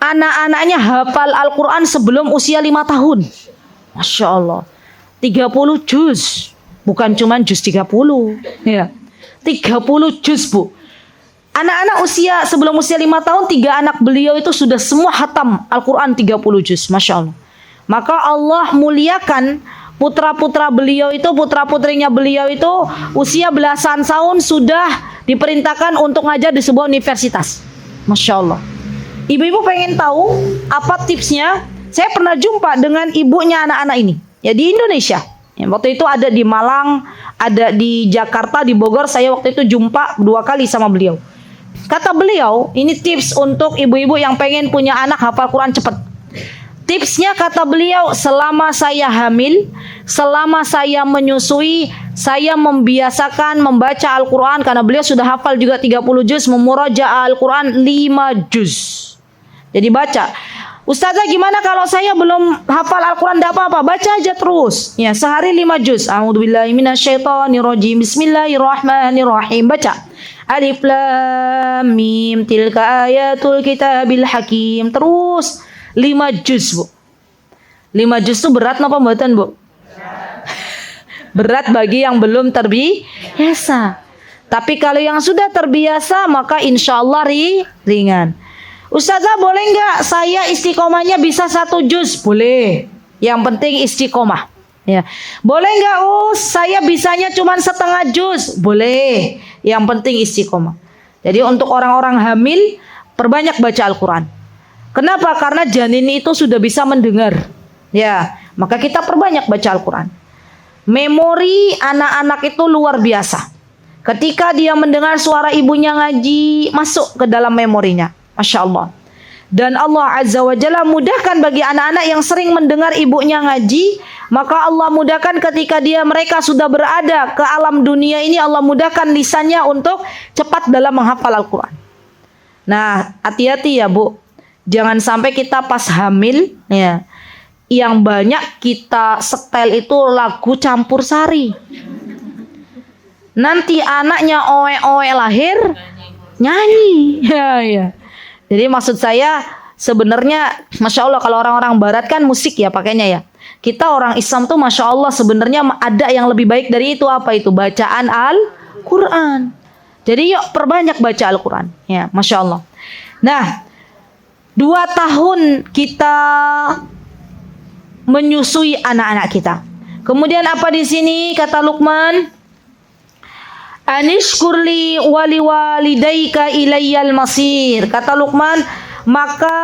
[SPEAKER 2] Anak-anaknya hafal Al-Quran sebelum usia 5 tahun. Masya Allah. 30 juz. Bukan cuma juz 30. Ya. 30 juz, Bu. Anak-anak sebelum usia 5 tahun, 3 anak beliau itu sudah semua hatam Al-Quran 30 juz. Masya Allah. Maka Allah muliakan putra-putra beliau itu, putra-putrinya beliau itu usia belasan tahun sudah diperintahkan untuk ngajar di sebuah universitas. Masya Allah. Ibu-ibu pengen tahu apa tipsnya? Saya pernah jumpa dengan ibunya anak-anak ini. Ya, di Indonesia. Ya, waktu itu ada di Malang, ada di Jakarta, di Bogor. Saya waktu itu jumpa 2 kali sama beliau. Kata beliau, ini tips untuk ibu-ibu yang pengen punya anak hafal Quran cepat. Tipsnya kata beliau, selama saya hamil, selama saya menyusui, saya membiasakan membaca Al-Quran. Karena beliau sudah hafal juga 30 juz, memuraja Al-Quran 5 juz. Jadi baca. Ustazah, gimana kalau saya belum hafal Al-Quran? Tidak apa-apa, baca aja terus. Ya, sehari 5 juz. A'udzubillahi minasyaitonirrajim. Bismillahirrahmanirrahim. Baca. Alif Lam Mim tilka ayatul kitabil hakim. Terus 5 juz, Bu. 5 juz itu berat napa mboten, Bu? Berat bagi yang belum terbiasa. Tapi kalau yang sudah terbiasa maka insya Allah ringan. Ustazah, boleh nggak saya istiqomahnya bisa 1 juz? Boleh. Yang penting istiqomah. Ya. Boleh nggak saya bisanya cuma setengah juz? Boleh. Yang penting istiqomah. Jadi untuk orang-orang hamil, perbanyak baca Al-Quran. Kenapa? Karena janin itu sudah bisa mendengar. Ya, maka kita perbanyak baca Al-Quran. Memori anak-anak itu luar biasa. Ketika dia mendengar suara ibunya ngaji, masuk ke dalam memorinya. Masya Allah. Dan Allah Azza wa Jalla mudahkan bagi anak-anak yang sering mendengar ibunya ngaji, maka Allah mudahkan ketika mereka sudah berada ke alam dunia ini, Allah mudahkan lisannya untuk cepat dalam menghafal Al-Quran. Nah, hati-hati ya, Bu. Jangan sampai kita pas hamil, ya, yang banyak kita setel itu lagu campur sari. Nanti anaknya oe-oe lahir nyanyi. Ya. Jadi maksud saya sebenarnya Masya Allah kalau orang-orang barat kan musik ya pakainya ya. Kita orang Islam tuh Masya Allah sebenarnya ada yang lebih baik dari itu. Apa itu? Bacaan Al-Quran. Jadi yuk perbanyak baca Al-Quran. Ya, Masya Allah. Nah, 2 tahun kita menyusui anak-anak kita. Kemudian apa di sini kata Luqman? Anishkurli wali walidaika ilayyal masir. Kata Luqman, maka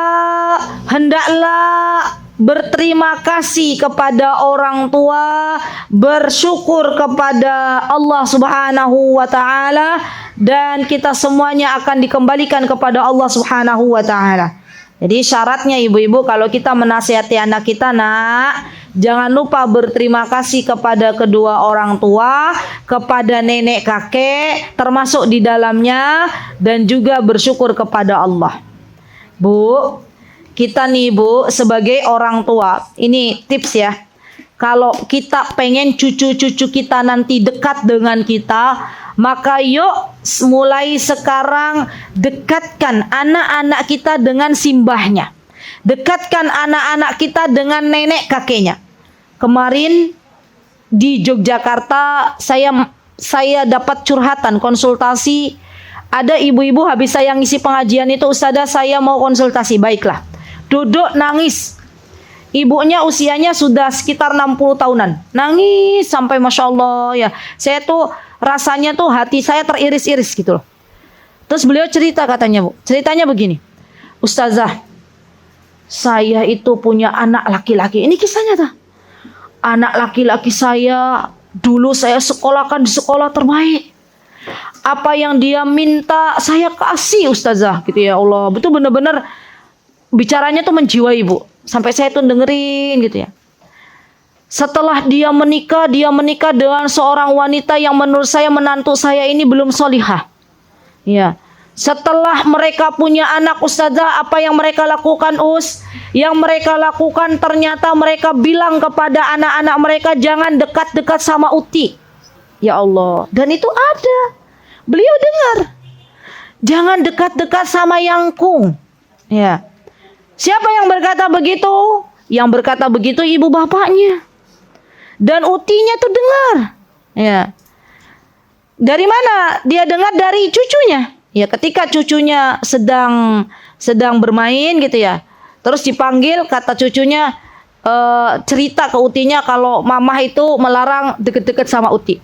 [SPEAKER 2] hendaklah berterima kasih kepada orang tua, bersyukur kepada Allah Subhanahu wa taala, dan kita semuanya akan dikembalikan kepada Allah Subhanahu wa taala. Jadi syaratnya ibu-ibu kalau kita menasihati anak kita, nak, jangan lupa berterima kasih kepada kedua orang tua, kepada nenek kakek, termasuk di dalamnya, dan juga bersyukur kepada Allah. Bu, kita nih Bu, sebagai orang tua, ini tips ya. Kalau kita pengen cucu-cucu kita nanti dekat dengan kita, maka yuk mulai sekarang dekatkan anak-anak kita dengan simbahnya. Dekatkan anak-anak kita dengan nenek kakeknya. Kemarin di Yogyakarta saya dapat curhatan konsultasi. Ada ibu-ibu habis saya ngisi pengajian itu, Ustazah saya mau konsultasi. Baiklah. Duduk nangis. Ibunya usianya sudah sekitar 60 tahunan. Nangis sampai Masya Allah ya. Saya tuh rasanya tuh hati saya teriris-iris gitu loh. Terus beliau cerita katanya, Bu. Ceritanya begini. Ustazah, saya itu punya anak laki-laki. Ini kisahnya tuh. Anak laki-laki saya dulu saya sekolahkan di sekolah terbaik. Apa yang dia minta saya kasih Ustazah gitu ya Allah. Betul benar-benar bicaranya tuh menjiwai, Bu. Sampai saya tuh dengerin gitu ya. Setelah dia menikah dengan seorang wanita yang menurut saya menantu saya ini belum solihah. Ya. Setelah mereka punya anak Ustazah, apa yang mereka lakukan Yang mereka lakukan ternyata mereka bilang kepada anak-anak mereka, jangan dekat-dekat sama Uti. Ya Allah. Dan itu ada. Beliau dengar. Jangan dekat-dekat sama Yangkung. Ya. Siapa yang berkata begitu? Yang berkata begitu ibu bapaknya. dan utinya tuh dengar. Ya. Dari mana dia dengar? Dari cucunya. Ya, ketika cucunya sedang bermain gitu ya. Terus dipanggil, kata cucunya cerita ke utinya kalau mamah itu melarang deket-deket sama uti.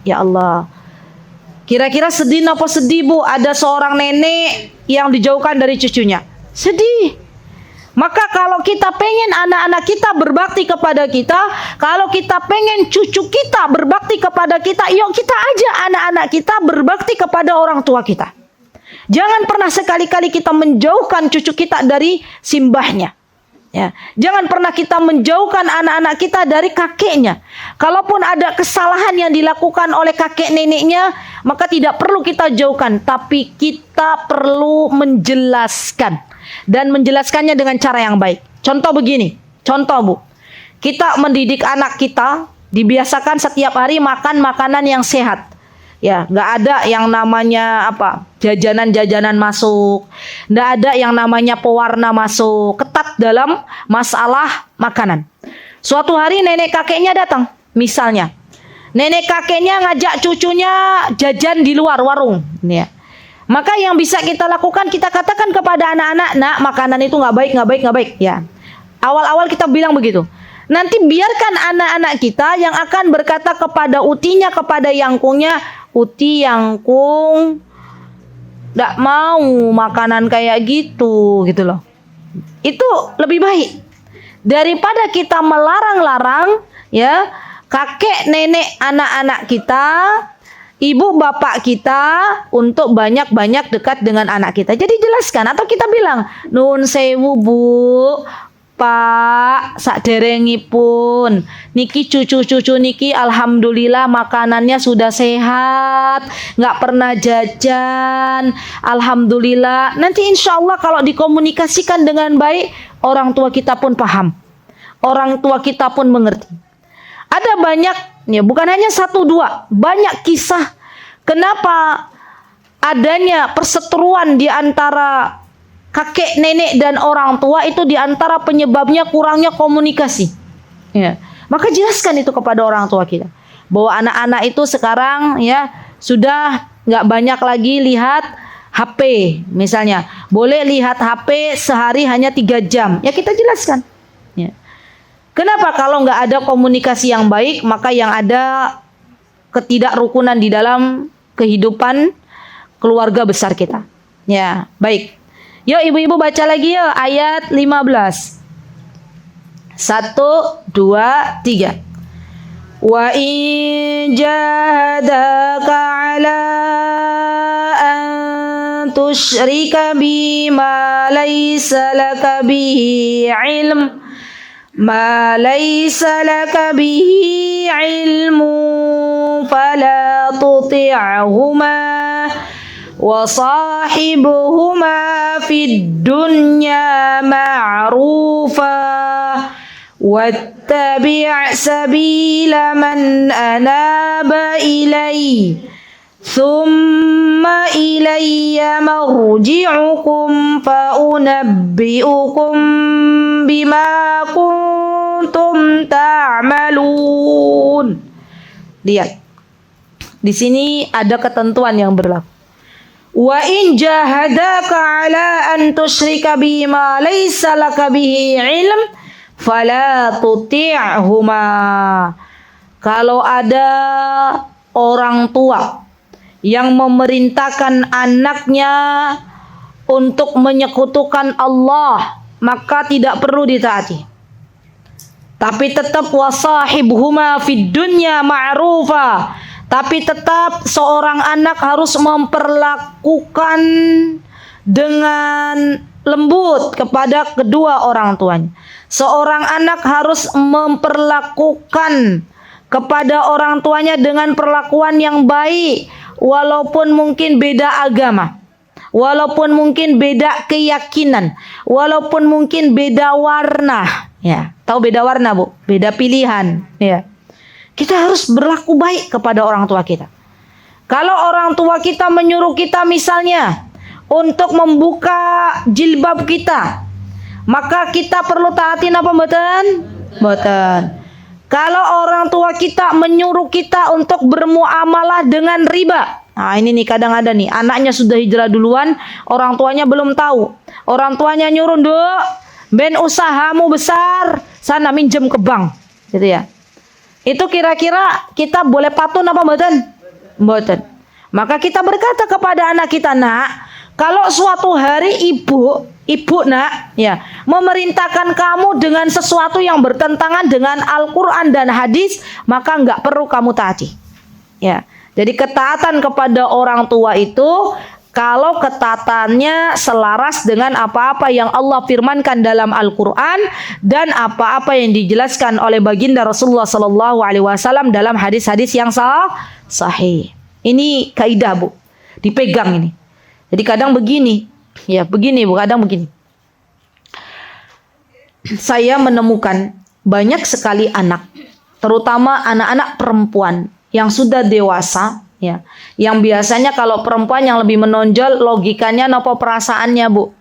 [SPEAKER 2] Ya Allah. Kira-kira sedih apa sedih, Bu? Ada seorang nenek yang dijauhkan dari cucunya. Sedih. Maka kalau kita pengen anak-anak kita berbakti kepada kita, kalau kita pengen cucu kita berbakti kepada kita, yuk kita ajak anak-anak kita berbakti kepada orang tua kita. Jangan pernah sekali-kali kita menjauhkan cucu kita dari simbahnya. Ya. Jangan pernah kita menjauhkan anak-anak kita dari kakeknya. Kalaupun ada kesalahan yang dilakukan oleh kakek neneknya, maka tidak perlu kita jauhkan. Tapi kita perlu menjelaskan. Dan menjelaskannya dengan cara yang baik. Contoh begini. Contoh, Bu. Kita mendidik anak kita, dibiasakan setiap hari makan makanan yang sehat. Ya, nggak ada yang namanya jajanan-jajanan masuk, nggak ada yang namanya pewarna masuk, ketat dalam masalah makanan. Suatu hari nenek kakeknya datang, misalnya, nenek kakeknya ngajak cucunya jajan di luar warung, ya. Maka yang bisa kita lakukan, kita katakan kepada anak-anak, nak, makanan itu nggak baik, ya. Awal-awal kita bilang begitu. Nanti biarkan anak-anak kita yang akan berkata kepada utinya, kepada yangkungnya, uti, yangkung, nggak mau makanan kayak gitu loh. Itu lebih baik daripada kita melarang-larang, ya, kakek nenek anak-anak kita, ibu bapak kita untuk banyak-banyak dekat dengan anak kita. Jadi jelaskan, atau kita bilang, nun sewu, Bu, Pak, saderengipun niki cucu-cucu niki alhamdulillah makanannya sudah sehat, nggak pernah jajan, alhamdulillah. Nanti insya Allah kalau dikomunikasikan dengan baik, orang tua kita pun paham, orang tua kita pun mengerti. Ada banyak, ya, bukan hanya satu dua, banyak kisah kenapa adanya perseteruan di antara kakek, nenek, dan orang tua. Itu diantara penyebabnya kurangnya komunikasi. Ya. Maka jelaskan itu kepada orang tua kita. Bahwa anak-anak itu sekarang, ya, sudah nggak banyak lagi lihat HP. Misalnya, boleh lihat HP sehari hanya 3 jam. Ya, kita jelaskan. Ya. Kenapa? Kalau nggak ada komunikasi yang baik, maka yang ada ketidakrukunan di dalam kehidupan keluarga besar kita. Ya, baik. Yuk ibu-ibu baca lagi yuk ayat 15. 1, 2, 3. Wa in jahadaka ala an tusyrika bima laysa laka bihi ilm fala tuti'huma وصاحبهما في الدنيا معروفا واتبع سبيل من أناب إلي ثم إلي مرجعكم فأنبئكم بما كنتم تعملون. Lihat, di sini ada ketentuan yang berlaku. Wa in jahadaka ala an tusyrika bima laysa laka bihi ilm fala tuti'huma. Kalau ada orang tua yang memerintahkan anaknya untuk menyekutukan Allah, maka tidak perlu ditaati. Tapi tetap wasahibhuma fid dunya ma'rufa. Tapi tetap seorang anak harus memperlakukan dengan lembut kepada kedua orang tuanya. Seorang anak harus memperlakukan kepada orang tuanya dengan perlakuan yang baik, walaupun mungkin beda agama, walaupun mungkin beda keyakinan, walaupun mungkin beda warna. Ya, tahu beda warna, Bu? Beda pilihan, ya. Kita harus berlaku baik kepada orang tua kita. Kalau orang tua kita menyuruh kita misalnya untuk membuka jilbab kita, maka kita perlu taatin apa mboten? Mboten. Kalau orang tua kita menyuruh kita untuk bermuamalah dengan riba. Nah ini nih kadang ada nih, anaknya sudah hijrah duluan, orang tuanya belum tahu. Orang tuanya nyuruh, "Duk, ben usahamu besar, sana minjem ke bank." Gitu ya. Itu kira-kira kita boleh patuh apa mboten? Mboten. Maka kita berkata kepada anak kita, "Nak, kalau suatu hari ibu nak ya memerintahkan kamu dengan sesuatu yang bertentangan dengan Al-Quran dan hadis, maka nggak perlu kamu taati." Ya, jadi ketaatan kepada orang tua itu kalau ketaatannya selaras dengan apa-apa yang Allah firmankan dalam Al-Quran dan apa-apa yang dijelaskan oleh baginda Rasulullah Sallallahu Alaihi Wasallam dalam hadis-hadis yang sahih. Ini kaidah Bu, dipegang ini. Jadi kadang begini. Ya begini Bu, kadang begini. Saya menemukan banyak sekali anak, terutama anak-anak perempuan yang sudah dewasa, ya, yang biasanya kalau perempuan yang lebih menonjol logikanya nopo perasaannya Bu,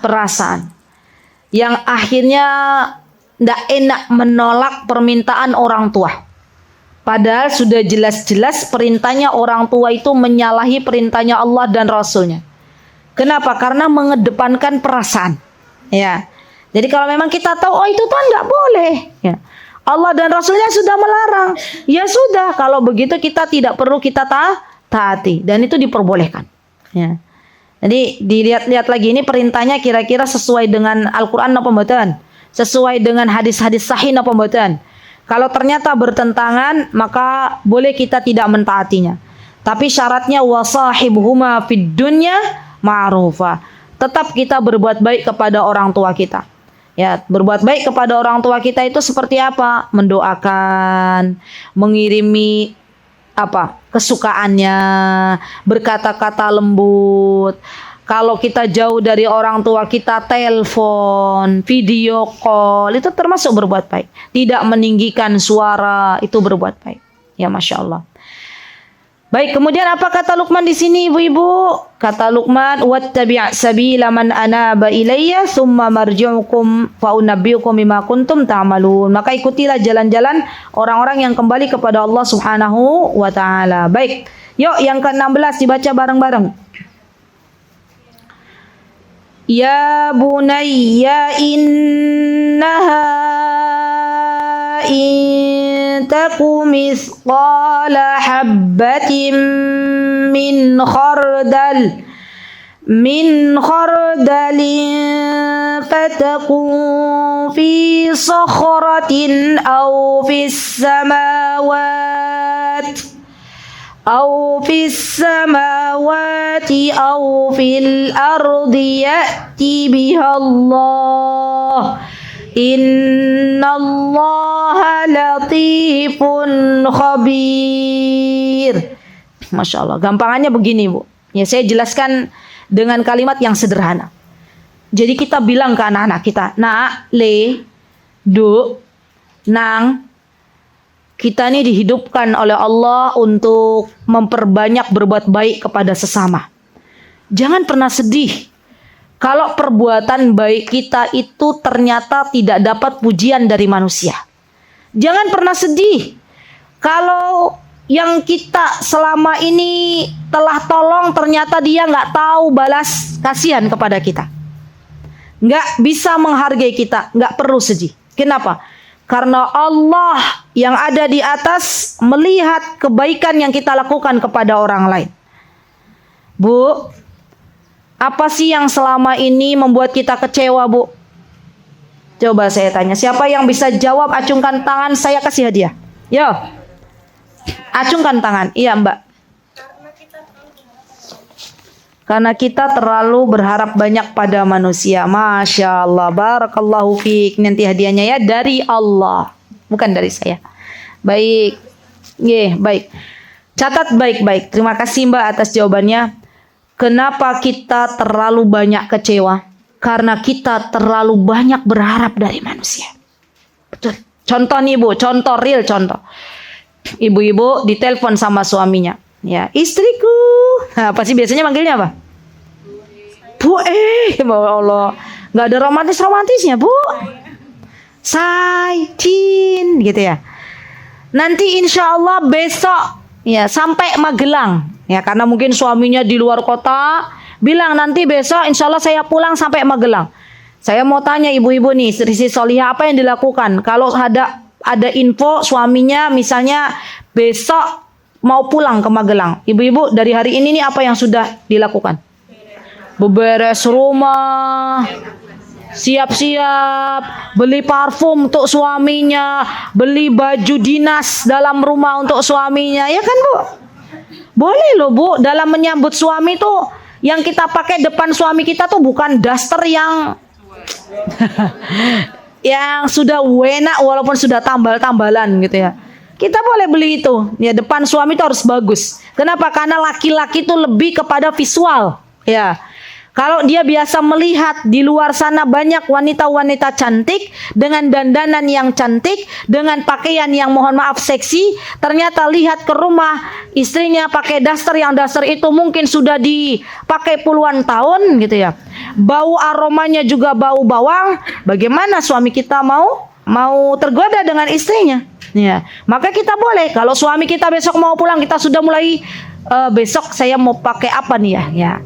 [SPEAKER 2] perasaan, yang akhirnya ndak enak menolak permintaan orang tua. Padahal sudah jelas-jelas perintahnya orang tua itu menyalahi perintahnya Allah dan Rasulnya. Kenapa? Karena mengedepankan perasaan. Ya. Jadi kalau memang kita tahu, oh itu tuh enggak boleh. Ya. Allah dan Rasulnya sudah melarang. Ya sudah, kalau begitu kita tidak perlu kita taati. Dan itu diperbolehkan. Ya. Jadi dilihat-lihat lagi ini perintahnya kira-kira sesuai dengan Al-Quran apa mboten? Sesuai dengan hadis-hadis sahih apa mboten? Kalau ternyata bertentangan, maka boleh kita tidak mentaatinya. Tapi syaratnya wasahibuhuma fid dunya ma'rufa. Tetap kita berbuat baik kepada orang tua kita. Ya, berbuat baik kepada orang tua kita itu seperti apa? Mendoakan, mengirimi kesukaannya, berkata-kata lembut. Kalau kita jauh dari orang tua kita, telepon, video call, itu termasuk berbuat baik. Tidak meninggikan suara, itu berbuat baik. Ya Masya Allah. Baik, kemudian apa kata Luqman di sini ibu-ibu? Kata Luqman, "Wattabi' sabila man anaba ilayya tsumma marji'ukum fa unabbiukum bima kuntum ta'malun." Maka ikutilah jalan-jalan orang-orang yang kembali kepada Allah Subhanahu wa taala. Baik. Yuk yang ke-16 dibaca bareng-bareng. Ya bunayya innaha in taku mithqala habbatin min khardalin fatakun fi sakhratin aw fis samawati أو في السماوات أو في الأرض يأتي بها الله إن الله لطيف خبير. Masya Allah, gampangannya begini Bu. Ya saya jelaskan dengan kalimat yang sederhana. Jadi kita bilang ke anak-anak kita, "Nak, le, du, nang, kita ini dihidupkan oleh Allah untuk memperbanyak berbuat baik kepada sesama. Jangan pernah sedih kalau perbuatan baik kita itu ternyata tidak dapat pujian dari manusia. Jangan pernah sedih kalau yang kita selama ini telah tolong ternyata dia nggak tahu balas kasihan kepada kita. Nggak bisa menghargai kita, nggak perlu sedih. Kenapa? Karena Allah yang ada di atas melihat kebaikan yang kita lakukan kepada orang lain. Bu, apa sih yang selama ini membuat kita kecewa, Bu? Coba saya tanya, siapa yang bisa jawab? Acungkan tangan, saya kasih hadiah. Yo, acungkan tangan. Iya Mbak. Karena kita terlalu berharap banyak pada manusia. Masya Allah, barakallahu fiik. Nanti hadiahnya ya dari Allah, bukan dari saya. Baik, baik. Catat baik-baik. Terima kasih Mbak atas jawabannya. Kenapa kita terlalu banyak kecewa? Karena kita terlalu banyak berharap dari manusia. Betul. Contoh nih Bu, contoh real contoh. Ibu-ibu ditelepon sama suaminya. Ya, istriku. Nah, pasti biasanya manggilnya apa? Bu, ya Allah. Nggak ada romantisnya, Bu. Say, Cin, gitu ya. Nanti insya Allah besok ya sampai Magelang ya, karena mungkin suaminya di luar kota. Bilang nanti besok insya Allah saya pulang sampai Magelang. Saya mau tanya ibu-ibu nih, Sri Solihah, apa yang dilakukan kalau ada info suaminya misalnya besok mau pulang ke Magelang. Ibu-ibu dari hari ini nih apa yang sudah dilakukan? Beberes rumah, siap-siap, beli parfum untuk suaminya, beli baju dinas dalam rumah untuk suaminya, ya kan Bu? Boleh loh Bu, dalam menyambut suami tuh yang kita pakai depan suami kita tuh bukan daster yang yang sudah enak walaupun sudah tambal-tambalan gitu ya. Kita boleh beli itu, ya depan suami itu harus bagus. Kenapa? Karena laki-laki itu lebih kepada visual, ya. Kalau dia biasa melihat di luar sana banyak wanita-wanita cantik dengan dandanan yang cantik, dengan pakaian yang mohon maaf seksi, ternyata lihat ke rumah istrinya pakai daster yang daster itu mungkin sudah dipakai puluhan tahun gitu ya. Bau aromanya juga bau bawang. Bagaimana suami kita mau tergoda dengan istrinya? Ya, maka kita boleh kalau suami kita besok mau pulang kita sudah mulai besok saya mau pakai apa nih ya.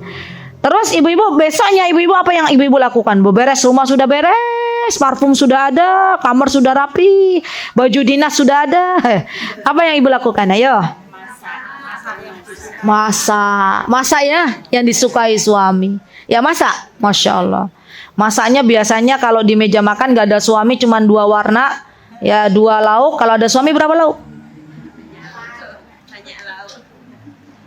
[SPEAKER 2] Terus ibu-ibu besoknya ibu-ibu apa yang ibu-ibu lakukan? Beres rumah sudah beres, parfum sudah ada, kamar sudah rapi, baju dinas sudah ada. Apa yang ibu lakukan? Ayo. Masak ya yang disukai suami. Ya masak, Masya Allah. Masaknya biasanya kalau di meja makan gak ada suami cuma 2 warna, ya 2 lauk. Kalau ada suami berapa lauk?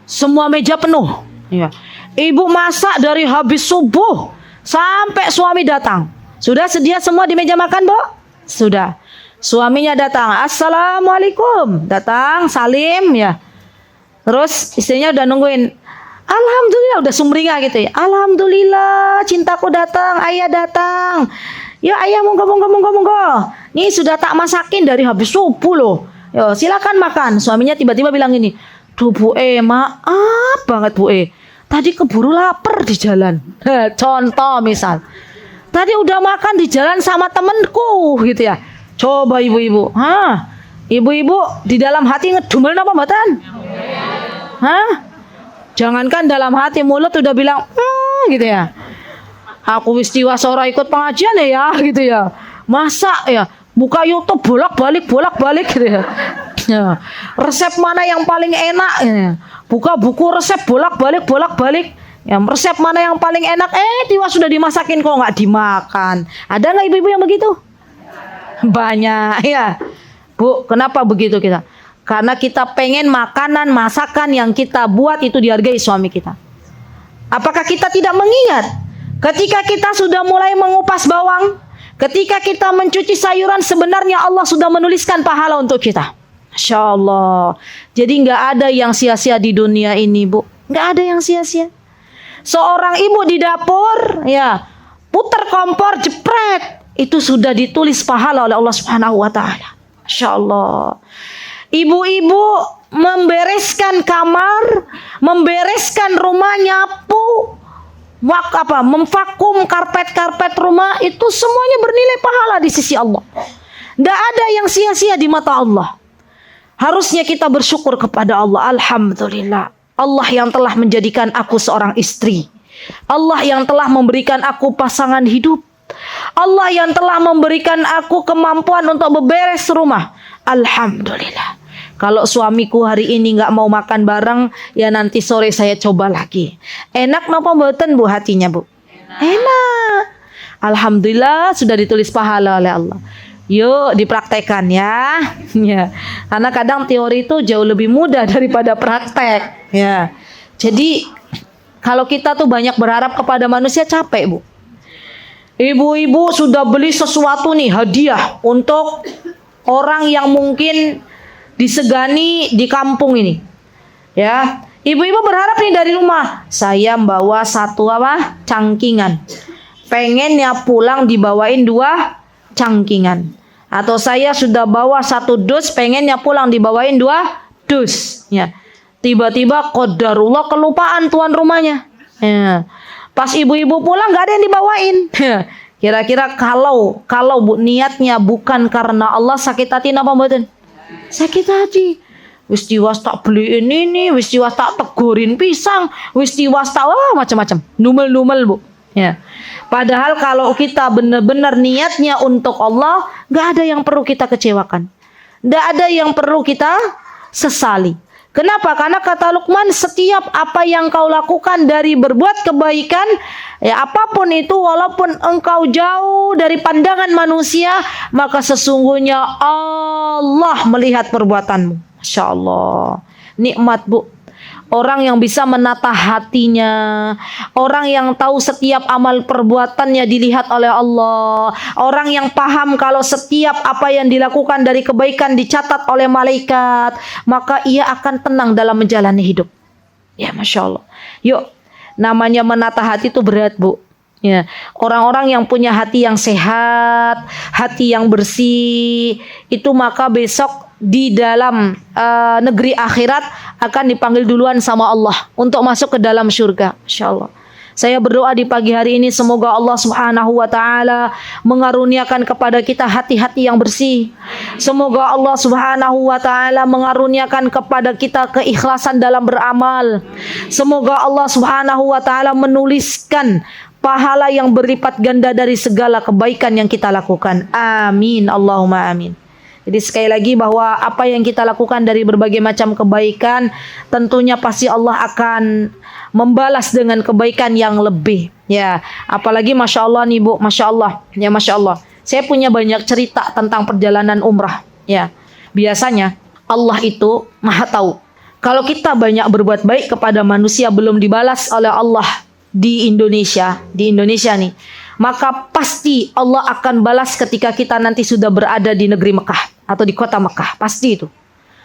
[SPEAKER 2] Semua meja penuh. Ya. Ibu masak dari habis subuh sampai suami datang. Sudah sedia semua di meja makan, Bu? Sudah. Suaminya datang, Assalamualaikum. Datang, salim ya. Terus istrinya udah nungguin. Alhamdulillah, udah sumringah gitu ya. Alhamdulillah, cintaku datang, ayah datang. Ya ayah monggo. Nih sudah tak masakin dari habis subuh loh. Yo, silakan makan. Suaminya tiba-tiba bilang gini, "Duh Bu maaf banget Bu tadi keburu lapar di jalan." Contoh misal, tadi udah makan di jalan sama temenku gitu ya. Coba ibu-ibu, ibu-ibu di dalam hati ngedumel apa mbatan? Jangankan dalam hati, mulut udah bilang gitu ya. Aku wis sora ikut pengajian ya gitu ya. Masa ya buka YouTube bolak-balik gitu ya. Ya. Resep mana yang paling enak ya. Buka buku resep bolak-balik. Ya, resep mana yang paling enak? Tiwa sudah dimasakin kok nggak dimakan. Ada nggak ibu-ibu yang begitu? Banyak ya. Bu, kenapa begitu kita? Karena kita pengen makanan, masakan yang kita buat itu dihargai suami kita. Apakah kita tidak mengingat ketika kita sudah mulai mengupas bawang, ketika kita mencuci sayuran, sebenarnya Allah sudah menuliskan pahala untuk kita. Masya Allah. Jadi nggak ada yang sia-sia di dunia ini, Bu. Nggak ada yang sia-sia. Seorang ibu di dapur, ya, putar kompor, jepret, itu sudah ditulis pahala oleh Allah Subhanahu Wa Taala. Masya Allah. Ibu-ibu membereskan kamar, membereskan rumah, nyapu, memvakum karpet rumah, itu semuanya bernilai pahala di sisi Allah. Tidak ada yang sia-sia di mata Allah. Harusnya kita bersyukur kepada Allah. Alhamdulillah. Allah yang telah menjadikan aku seorang istri. Allah yang telah memberikan aku pasangan hidup. Allah yang telah memberikan aku kemampuan untuk beberes rumah. Alhamdulillah. Kalau suamiku hari ini nggak mau makan bareng, ya nanti sore saya coba lagi. Enak napa mboten Bu hatinya Bu? Enak. Alhamdulillah sudah ditulis pahala oleh Allah. Yuk dipraktekkan ya. Ya. Karena kadang teori itu jauh lebih mudah daripada praktek. Ya. Jadi kalau kita tuh banyak berharap kepada manusia capek Bu. Ibu-ibu sudah beli sesuatu nih hadiah untuk orang yang mungkin disegani di kampung ini. Ya. Ibu-ibu berharap nih dari rumah, saya bawa satu cangkingan. Pengennya pulang dibawain 2 cangkingan. Atau saya sudah bawa 1 dus, pengennya pulang dibawain 2 dus. Ya. Tiba-tiba qadarullah kelupaan tuan rumahnya. Ya. Pas ibu-ibu pulang nggak ada yang dibawain. Ya. Kira-kira kalau Bu niatnya bukan karena Allah, sakit hati napa mboten? Sakit hati. Wis tiwas tak beliin ini, wis tiwas tak tegurin pisang, wis tiwas tak macam-macam. Numel-numel Bu. Ya. Padahal kalau kita benar-benar niatnya untuk Allah, nggak ada yang perlu kita kecewakan. Nggak ada yang perlu kita sesali. Kenapa? Karena kata Luqman, setiap apa yang kau lakukan dari berbuat kebaikan, ya apapun itu, walaupun engkau jauh dari pandangan manusia, maka sesungguhnya Allah melihat perbuatanmu. Masya Allah. Nikmat Bu. Orang yang bisa menata hatinya, orang yang tahu setiap amal perbuatannya dilihat oleh Allah, orang yang paham kalau setiap apa yang dilakukan dari kebaikan dicatat oleh malaikat, maka ia akan tenang dalam menjalani hidup. Ya Masya Allah. Yuk, namanya menata hati itu berat Bu. Ya, orang-orang yang punya hati yang sehat, hati yang bersih, itu maka besok di dalam negeri akhirat akan dipanggil duluan sama Allah untuk masuk ke dalam surga. Masya Allah. Saya berdoa di pagi hari ini semoga Allah Subhanahu wa taala mengaruniakan kepada kita hati-hati yang bersih. Semoga Allah Subhanahu wa taala mengaruniakan kepada kita keikhlasan dalam beramal. Semoga Allah Subhanahu wa taala menuliskan pahala yang berlipat ganda dari segala kebaikan yang kita lakukan. Amin. Allahumma amin. Jadi sekali lagi bahwa apa yang kita lakukan dari berbagai macam kebaikan, tentunya pasti Allah akan membalas dengan kebaikan yang lebih. Ya, apalagi Masya Allah nih Bu, Masya Allah. Ya Masya Allah. Saya punya banyak cerita tentang perjalanan umrah. Ya, biasanya Allah itu Maha tahu. Kalau kita banyak berbuat baik kepada manusia belum dibalas oleh Allah di Indonesia nih, maka pasti Allah akan balas ketika kita nanti sudah berada di negeri Mekah atau di kota Mekah. Pasti itu.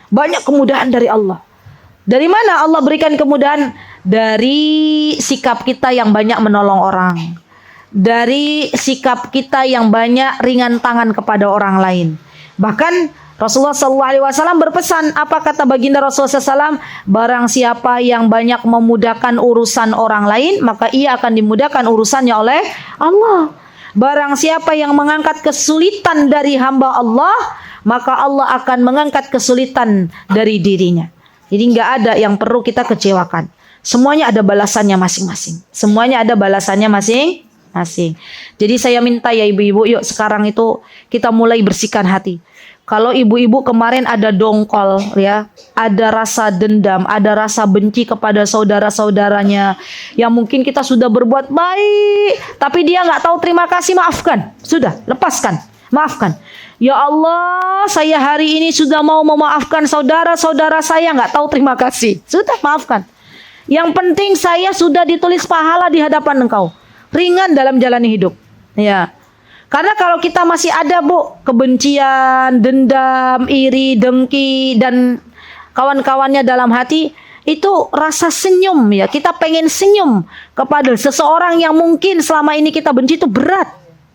[SPEAKER 2] Banyak kemudahan dari Allah. Dari mana Allah berikan kemudahan? Dari sikap kita yang banyak menolong orang. Dari sikap kita yang banyak ringan tangan kepada orang lain. Bahkan Rasulullah SAW berpesan, apa kata baginda Rasulullah SAW? Barang siapa yang banyak memudahkan urusan orang lain, maka ia akan dimudahkan urusannya oleh Allah. Barang siapa yang mengangkat kesulitan dari hamba Allah, maka Allah akan mengangkat kesulitan dari dirinya. Jadi nggak ada yang perlu kita kecewakan. Semuanya ada balasannya masing-masing. Semuanya ada balasannya masing-masing. Jadi saya minta ya ibu-ibu, yuk sekarang itu kita mulai bersihkan hati. Kalau ibu-ibu kemarin ada dongkol ya, ada rasa dendam, ada rasa benci kepada saudara-saudaranya yang mungkin kita sudah berbuat baik, tapi dia nggak tahu terima kasih, maafkan. Sudah, lepaskan, maafkan. Ya Allah, saya hari ini sudah mau memaafkan saudara-saudara saya nggak tahu terima kasih. Sudah, maafkan. Yang penting saya sudah ditulis pahala di hadapan Engkau. Ringan dalam jalani hidup. Ya. Karena kalau kita masih ada Bu, kebencian, dendam, iri, dengki, dan kawan-kawannya dalam hati, itu rasa senyum ya. Kita pengen senyum kepada seseorang yang mungkin selama ini kita benci itu berat.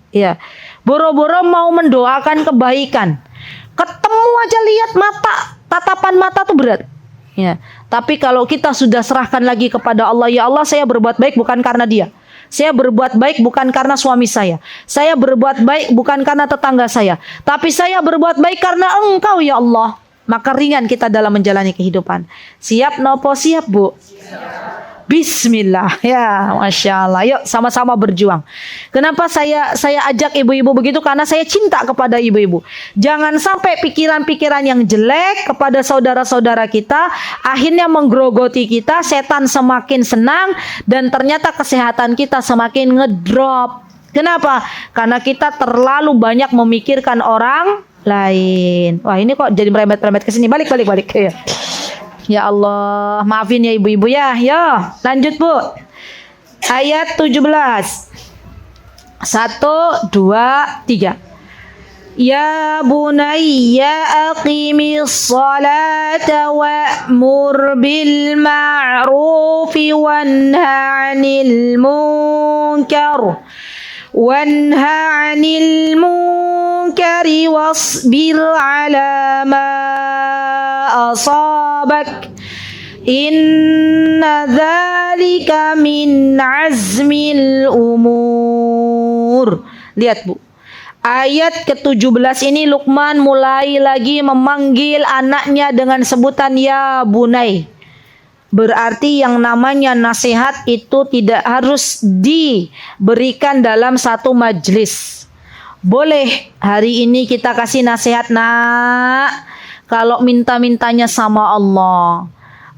[SPEAKER 2] Ya. Boro-boro mau mendoakan kebaikan. Ketemu aja lihat mata, tatapan mata tuh berat. Ya. Tapi kalau kita sudah serahkan lagi kepada Allah, ya Allah saya berbuat baik bukan karena dia. Saya berbuat baik bukan karena suami saya. Saya berbuat baik bukan karena tetangga saya. Tapi saya berbuat baik karena Engkau ya Allah. Maka ringan kita dalam menjalani kehidupan. Siap nopo siap Bu? Bismillah. Ya Masya Allah. Yuk sama-sama berjuang. Kenapa saya ajak ibu-ibu begitu? Karena saya cinta kepada ibu-ibu. Jangan sampai pikiran-pikiran yang jelek kepada saudara-saudara kita akhirnya menggerogoti kita. Setan semakin senang dan ternyata kesehatan kita semakin ngedrop. Kenapa? Karena kita terlalu banyak memikirkan orang lain. Wah ini kok jadi merembet-merembet ke sini. Balik. Ya. Ya Allah, maafin ya ibu-ibu ya. Yo, lanjut Bu. Ayat 17. 1, 2, 3. Ya bunayya aqimis salata wa'mur bil ma'rufi wanha 'anil munkar. وانهى عن المنكر واصبر على ما أصابك إن ذلك من عزم الأمور. Lihat Bu, ayat ke-17 ini Luqman mulai lagi memanggil anaknya dengan sebutan ya bunai. Berarti yang namanya nasihat itu tidak harus diberikan dalam satu majelis. Boleh hari ini kita kasih nasihat, nak, kalau minta-mintanya sama Allah.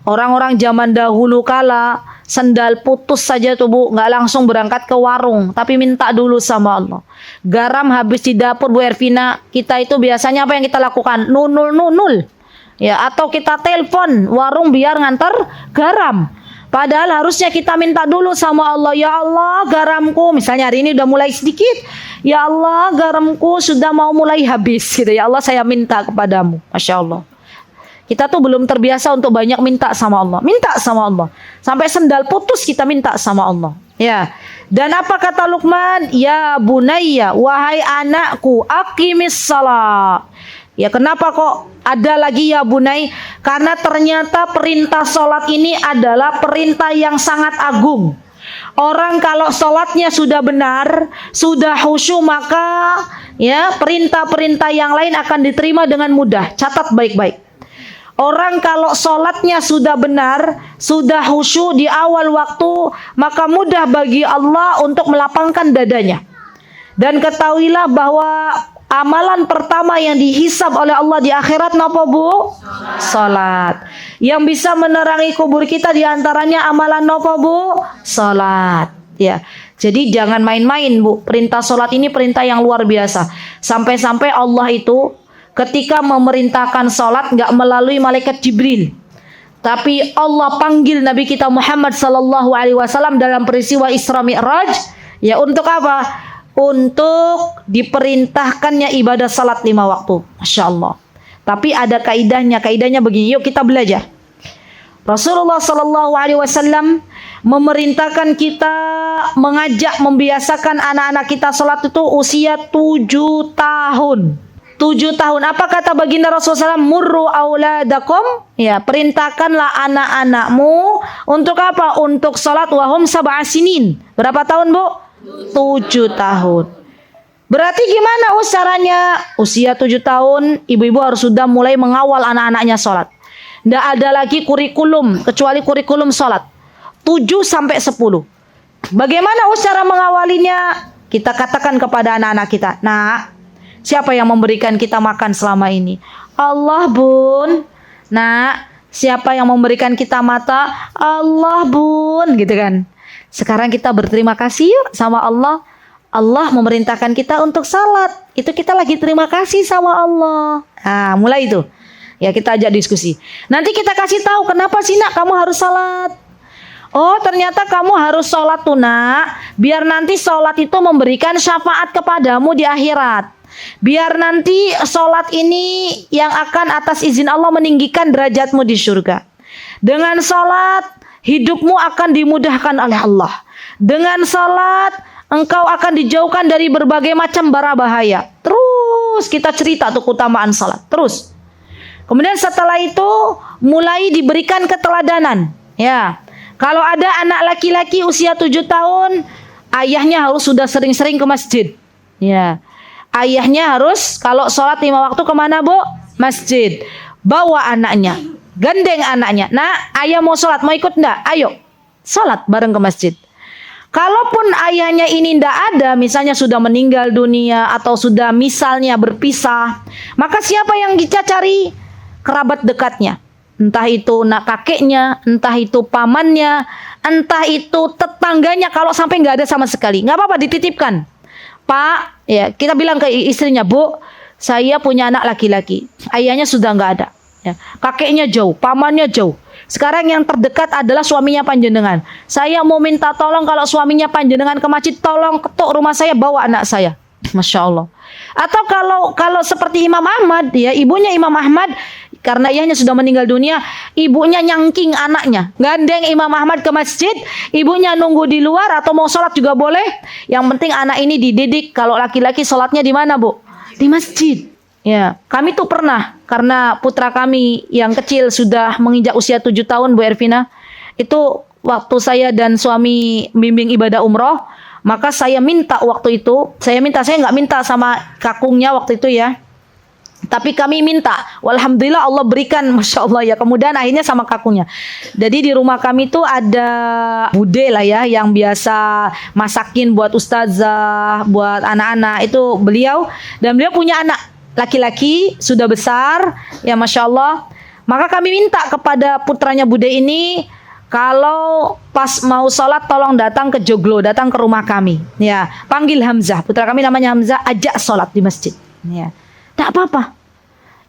[SPEAKER 2] Orang-orang zaman dahulu kala sendal putus saja tuh Bu, nggak langsung berangkat ke warung, tapi minta dulu sama Allah. Garam habis di dapur Bu Ervina, kita itu biasanya apa yang kita lakukan? Nunul. Ya, atau kita telepon warung biar ngantar garam. Padahal harusnya kita minta dulu sama Allah, ya Allah garamku, misalnya hari ini udah mulai sedikit, ya Allah garamku sudah mau mulai habis gitu. Ya Allah saya minta kepadamu. Masya Allah. Kita tuh belum terbiasa untuk banyak minta sama Allah. Minta sama Allah. Sampai sendal putus kita minta sama Allah. Ya. Dan apa kata Luqman? Ya bunayya, wahai anakku, aqimis shalah. Ya kenapa kok ada lagi ya bunai? Karena ternyata perintah sholat ini adalah perintah yang sangat agung. Orang kalau sholatnya sudah benar, sudah khusyuk, maka ya perintah-perintah yang lain akan diterima dengan mudah. Catat baik-baik. Orang kalau sholatnya sudah benar, sudah khusyuk di awal waktu, maka mudah bagi Allah untuk melapangkan dadanya. Dan ketahuilah bahwa amalan pertama yang dihisab oleh Allah di akhirat napa Bu? Salat. Yang bisa menerangi kubur kita diantaranya amalan napa Bu? Salat. Ya. Jadi jangan main-main Bu. Perintah salat ini perintah yang luar biasa. Sampai-sampai Allah itu ketika memerintahkan salat nggak melalui malaikat Jibril, tapi Allah panggil Nabi kita Muhammad sallallahu alaihi wasallam dalam peristiwa Isra Mi'raj. Ya untuk apa? Untuk diperintahkannya ibadah salat 5 waktu. Masya Allah. Tapi ada kaidahnya. Kaidahnya begini. Yuk kita belajar. Rasulullah sallallahu alaihi wasallam memerintahkan kita mengajak membiasakan anak-anak kita salat itu usia 7 tahun. 7 tahun. Apa kata baginda Rasulullah SAW? Murru auladakum. Ya, perintahkanlah anak-anakmu untuk apa? Untuk salat wahum sab'a sinin. Berapa tahun, Bu? 7 tahun. Berarti gimana caranya? Usia 7 tahun, ibu-ibu harus sudah mulai mengawal anak-anaknya salat. Tidak ada lagi kurikulum kecuali kurikulum salat. 7 sampai 10. Bagaimana cara mengawalinya? Kita katakan kepada anak-anak kita, "Nak, siapa yang memberikan kita makan selama ini?" Allah, Bun. Nah, siapa yang memberikan kita mata? Allah, Bun. Gitu kan. Sekarang kita berterima kasih yuk sama Allah. Allah memerintahkan kita untuk salat. Itu kita lagi terima kasih sama Allah. Nah, mulai itu. Ya, kita ajak diskusi. Nanti kita kasih tahu kenapa sih nak kamu harus salat. Oh, ternyata kamu harus salat tuh nak, biar nanti salat itu memberikan syafaat kepadamu di akhirat. Biar nanti sholat ini yang akan atas izin Allah meninggikan derajatmu di surga. Dengan sholat hidupmu akan dimudahkan oleh Allah. Dengan sholat engkau akan dijauhkan dari berbagai macam bara bahaya. Terus kita cerita tuh keutamaan sholat. Terus. Kemudian setelah itu mulai diberikan keteladanan. Ya, kalau ada anak laki-laki usia 7 tahun, ayahnya harus sudah sering-sering ke masjid. Ya. Ayahnya harus kalau sholat 5 waktu kemana Bu? Masjid. Bawa anaknya, gandeng anaknya. Nah, ayah mau sholat, mau ikut enggak? Ayo, sholat bareng ke masjid. Kalaupun ayahnya ini enggak ada, misalnya sudah meninggal dunia atau sudah misalnya berpisah, maka siapa yang kita cari? Kerabat dekatnya. Entah itu nak kakeknya, entah itu pamannya, entah itu tetangganya. Kalau sampai nggak ada sama sekali, nggak apa-apa, dititipkan. Pak, ya kita bilang ke istrinya, Bu, saya punya anak laki-laki, ayahnya sudah nggak ada, ya, kakeknya jauh, pamannya jauh. Sekarang yang terdekat adalah suaminya panjenengan. Saya mau minta tolong kalau suaminya panjenengan ke masjid, tolong ketuk rumah saya, bawa anak saya. Masya Allah. Atau kalau seperti Imam Ahmad, ya ibunya Imam Ahmad, karena ayahnya sudah meninggal dunia, ibunya nyangking anaknya, gandeng Imam Ahmad ke masjid, ibunya nunggu di luar atau mau sholat juga boleh. Yang penting anak ini dididik. Kalau laki-laki sholatnya di mana Bu? Di masjid. Ya, kami tuh pernah, karena putra kami yang kecil sudah menginjak usia 7 tahun Bu Ervina, itu waktu saya dan suami bimbing ibadah umroh, Maka saya minta waktu itu, saya nggak minta sama kakungnya waktu itu ya. Tapi kami minta, walhamdulillah Allah berikan, masya Allah ya, kemudian akhirnya sama kakungnya. Jadi di rumah kami tuh ada bude lah ya, yang biasa masakin buat ustazah, buat anak-anak, itu beliau. Dan beliau punya anak laki-laki, sudah besar, ya masya Allah. Maka kami minta kepada putranya bude ini, kalau pas mau sholat tolong datang ke Joglo, datang ke rumah kami. Ya, panggil Hamzah, putra kami namanya Hamzah, ajak sholat di masjid. Ya. Tak apa-apa.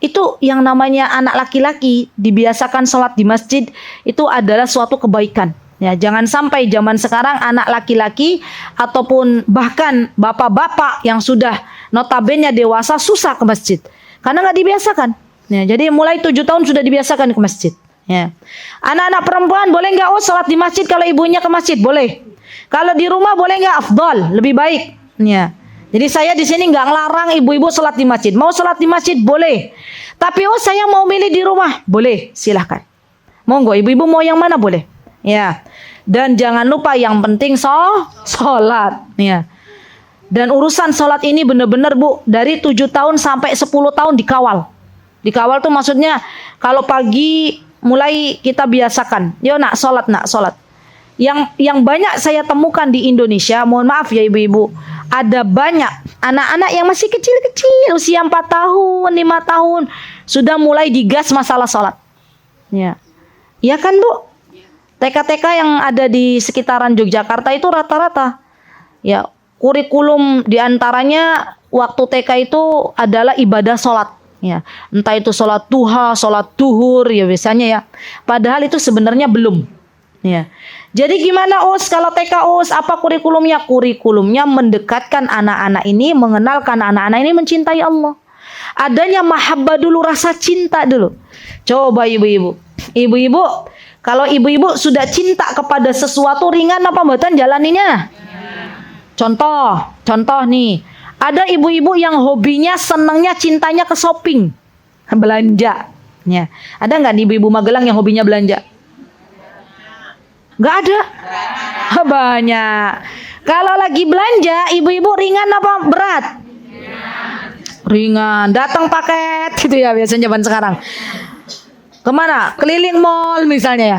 [SPEAKER 2] Itu yang namanya anak laki-laki dibiasakan sholat di masjid itu adalah suatu kebaikan. Ya, jangan sampai zaman sekarang anak laki-laki ataupun bahkan bapak-bapak yang sudah notabene dewasa susah ke masjid karena nggak dibiasakan. Ya, jadi mulai 7 tahun sudah dibiasakan ke masjid. Ya. Anak-anak perempuan boleh nggak sholat di masjid kalau ibunya ke masjid? Boleh. Kalau di rumah boleh nggak? Afdal, lebih baik. Ya. Jadi saya di sini nggak ngelarang ibu-ibu sholat di masjid. Mau sholat di masjid boleh. Tapi saya mau milih di rumah, boleh, silahkan. Monggo, ibu-ibu mau yang mana boleh. Ya. Dan jangan lupa yang penting sholat. Ya. Dan urusan sholat ini benar-benar Bu, dari 7 tahun sampai 10 tahun dikawal. Dikawal tuh maksudnya kalau pagi mulai kita biasakan. Yo nak sholat. Yang banyak saya temukan di Indonesia, mohon maaf ya ibu-ibu, ada banyak anak-anak yang masih kecil-kecil, usia 4 tahun, 5 tahun, sudah mulai digas masalah sholat. Ya, ya kan Bu? TK-TK yang ada di sekitaran Yogyakarta itu rata-rata, ya kurikulum diantaranya waktu TK itu adalah ibadah sholat. Ya, entah itu sholat duha, sholat duhur, ya biasanya ya. Padahal itu sebenarnya belum. Ya. Jadi gimana kalau TK apa kurikulumnya? Kurikulumnya mendekatkan anak-anak ini, mengenalkan anak-anak ini mencintai Allah. Adanya mahabbah dulu, rasa cinta dulu. Coba ibu-ibu. Ibu-ibu, kalau ibu-ibu sudah cinta kepada sesuatu ringan apa mboten jalaninya? Contoh nih. Ada ibu-ibu yang hobinya, senangnya, cintanya ke shopping. Belanja. Ya. Ada nggak nih ibu-ibu Magelang yang hobinya belanja? Nggak ada. Banyak. Kalau lagi belanja, ibu-ibu ringan apa berat? Ringan. Datang paket gitu ya biasanya zaman sekarang. Kemana? Keliling mall misalnya ya.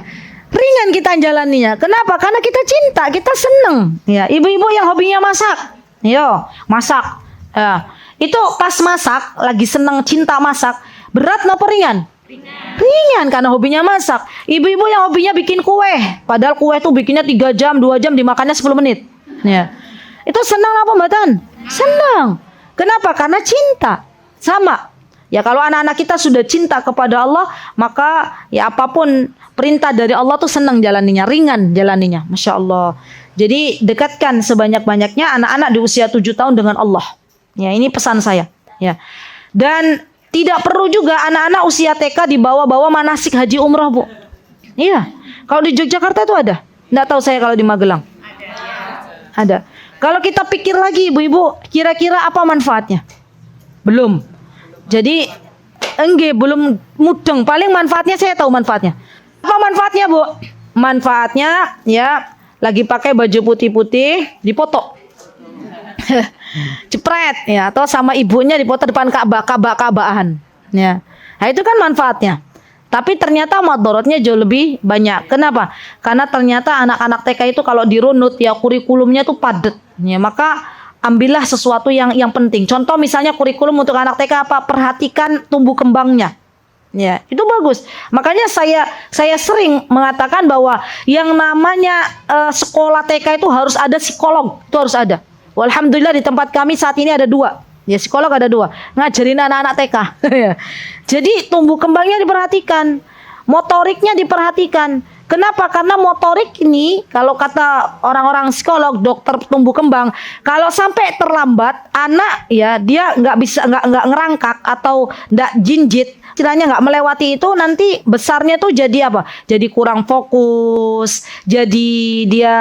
[SPEAKER 2] Ringan kita jalaninya. Kenapa? Karena kita cinta, kita seneng. Ya, ibu-ibu yang hobinya masak. Yo, masak. Ya. Itu pas masak, lagi seneng cinta masak, berat apa ringan? Ringan karena hobinya masak. Ibu-ibu yang hobinya bikin kue, padahal kue itu bikinnya 3 jam, 2 jam, dimakannya 10 menit. Ya. Itu senang apa mbatan? Senang. Kenapa? Karena cinta. Sama. Ya kalau anak-anak kita sudah cinta kepada Allah, maka ya apapun perintah dari Allah tuh senang jalaninya, ringan jalaninya. Masya Allah. Jadi dekatkan sebanyak-banyaknya anak-anak di usia 7 tahun dengan Allah. Ya ini pesan saya. Ya. Dan tidak perlu juga anak-anak usia TK dibawa-bawa manasik haji umrah Bu. Iya. Kalau di Yogyakarta itu ada. Nggak tahu saya kalau di Magelang. Ada. Kalau kita pikir lagi ibu-ibu, kira-kira apa manfaatnya? Belum. Jadi belum mudeng. Paling manfaatnya saya tahu manfaatnya. Apa manfaatnya Bu? Manfaatnya ya lagi pakai baju putih-putih dipoto. Cepret ya, atau sama ibunya dipoto depan Ka'bahan ya. Nah itu kan manfaatnya. Tapi ternyata madorotnya jauh lebih banyak. Kenapa? Karena ternyata anak-anak TK itu kalau dirunut ya kurikulumnya tuh padat ya. Maka ambillah sesuatu yang penting. Contoh misalnya kurikulum untuk anak TK apa? Perhatikan tumbuh kembangnya. Ya, itu bagus. Makanya saya sering mengatakan bahwa yang namanya sekolah TK itu harus ada psikolog, itu harus ada. Alhamdulillah di tempat kami saat ini ada 2. Ya psikolog ada 2. Ngajarin anak-anak TK. Jadi tumbuh kembangnya diperhatikan, motoriknya diperhatikan. Kenapa? Karena motorik ini kalau kata orang-orang psikolog, dokter tumbuh kembang, kalau sampai terlambat anak ya dia nggak ngerangkak atau nggak jinjit, istilahnya nggak melewati itu, nanti besarnya tuh jadi apa? Jadi kurang fokus, jadi dia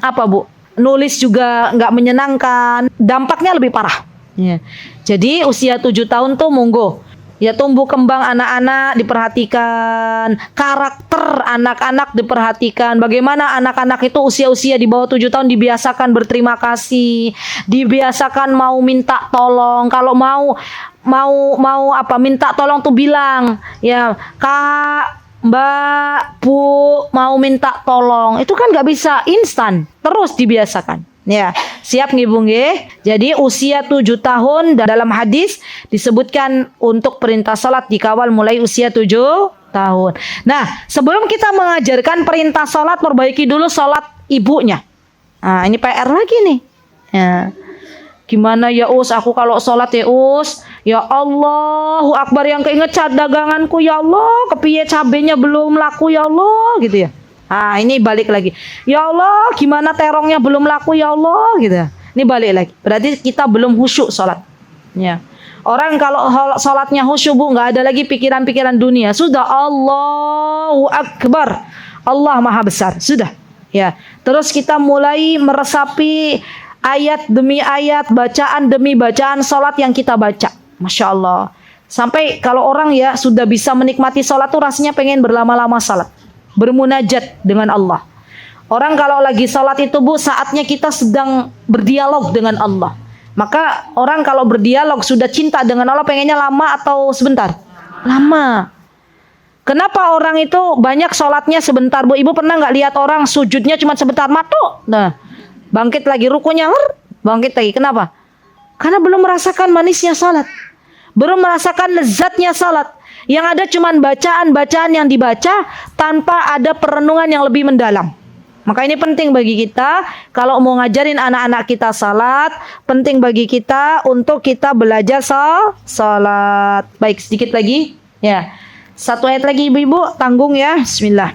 [SPEAKER 2] apa Bu? Nulis juga nggak menyenangkan, dampaknya lebih parah. Ya. Jadi usia 7 tahun tuh monggo. Ya, tumbuh kembang anak-anak diperhatikan, karakter anak-anak diperhatikan. Bagaimana anak-anak itu usia-usia di bawah 7 tahun dibiasakan berterima kasih, dibiasakan mau minta tolong. Kalau mau apa minta tolong tuh bilang, ya Kak, Mbak, Bu, mau minta tolong. Itu kan nggak bisa instan, terus dibiasakan. Ya, siap nih Bung nggih. Jadi usia 7 tahun dalam hadis disebutkan untuk perintah salat dikawal mulai usia 7 tahun. Nah, sebelum kita mengajarkan perintah salat, perbaiki dulu salat ibunya. Nah, ini PR lagi nih. Ya. Gimana ya Us, aku kalau salat ya Us, ya Allahu Akbar yang keinget daganganku ya Allah, kepiye cabenya belum laku ya Allah gitu ya. Ah, ini balik lagi. Ya Allah, gimana terongnya belum laku ya Allah gitu. Ini balik lagi. Berarti kita belum khusyuk sholat. Ya. Orang kalau sholatnya khusyuk Bu, nggak ada lagi pikiran-pikiran dunia. Sudah Allahu Akbar. Allah Maha Besar. Sudah. Ya. Terus kita mulai meresapi ayat demi ayat, bacaan demi bacaan sholat yang kita baca. Masya Allah. Sampai kalau orang ya sudah bisa menikmati sholat tuh rasanya pengen berlama-lama sholat. Bermunajat dengan Allah. Orang kalau lagi salat itu Bu, saatnya kita sedang berdialog dengan Allah. Maka orang kalau berdialog sudah cinta dengan Allah, pengennya lama atau sebentar? Lama. Kenapa orang itu banyak salatnya sebentar Bu? Ibu pernah nggak lihat orang sujudnya cuma sebentar, matuk? Nah, bangkit lagi rukunya, bangkit lagi. Kenapa? Karena belum merasakan manisnya salat. Belum merasakan lezatnya salat. Yang ada cuman bacaan-bacaan yang dibaca tanpa ada perenungan yang lebih mendalam. Maka ini penting bagi kita kalau mau ngajarin anak-anak kita salat, penting bagi kita untuk kita belajar salat. Baik, sedikit lagi. Ya. Satu ayat lagi Ibu-ibu, tanggung ya. Bismillah.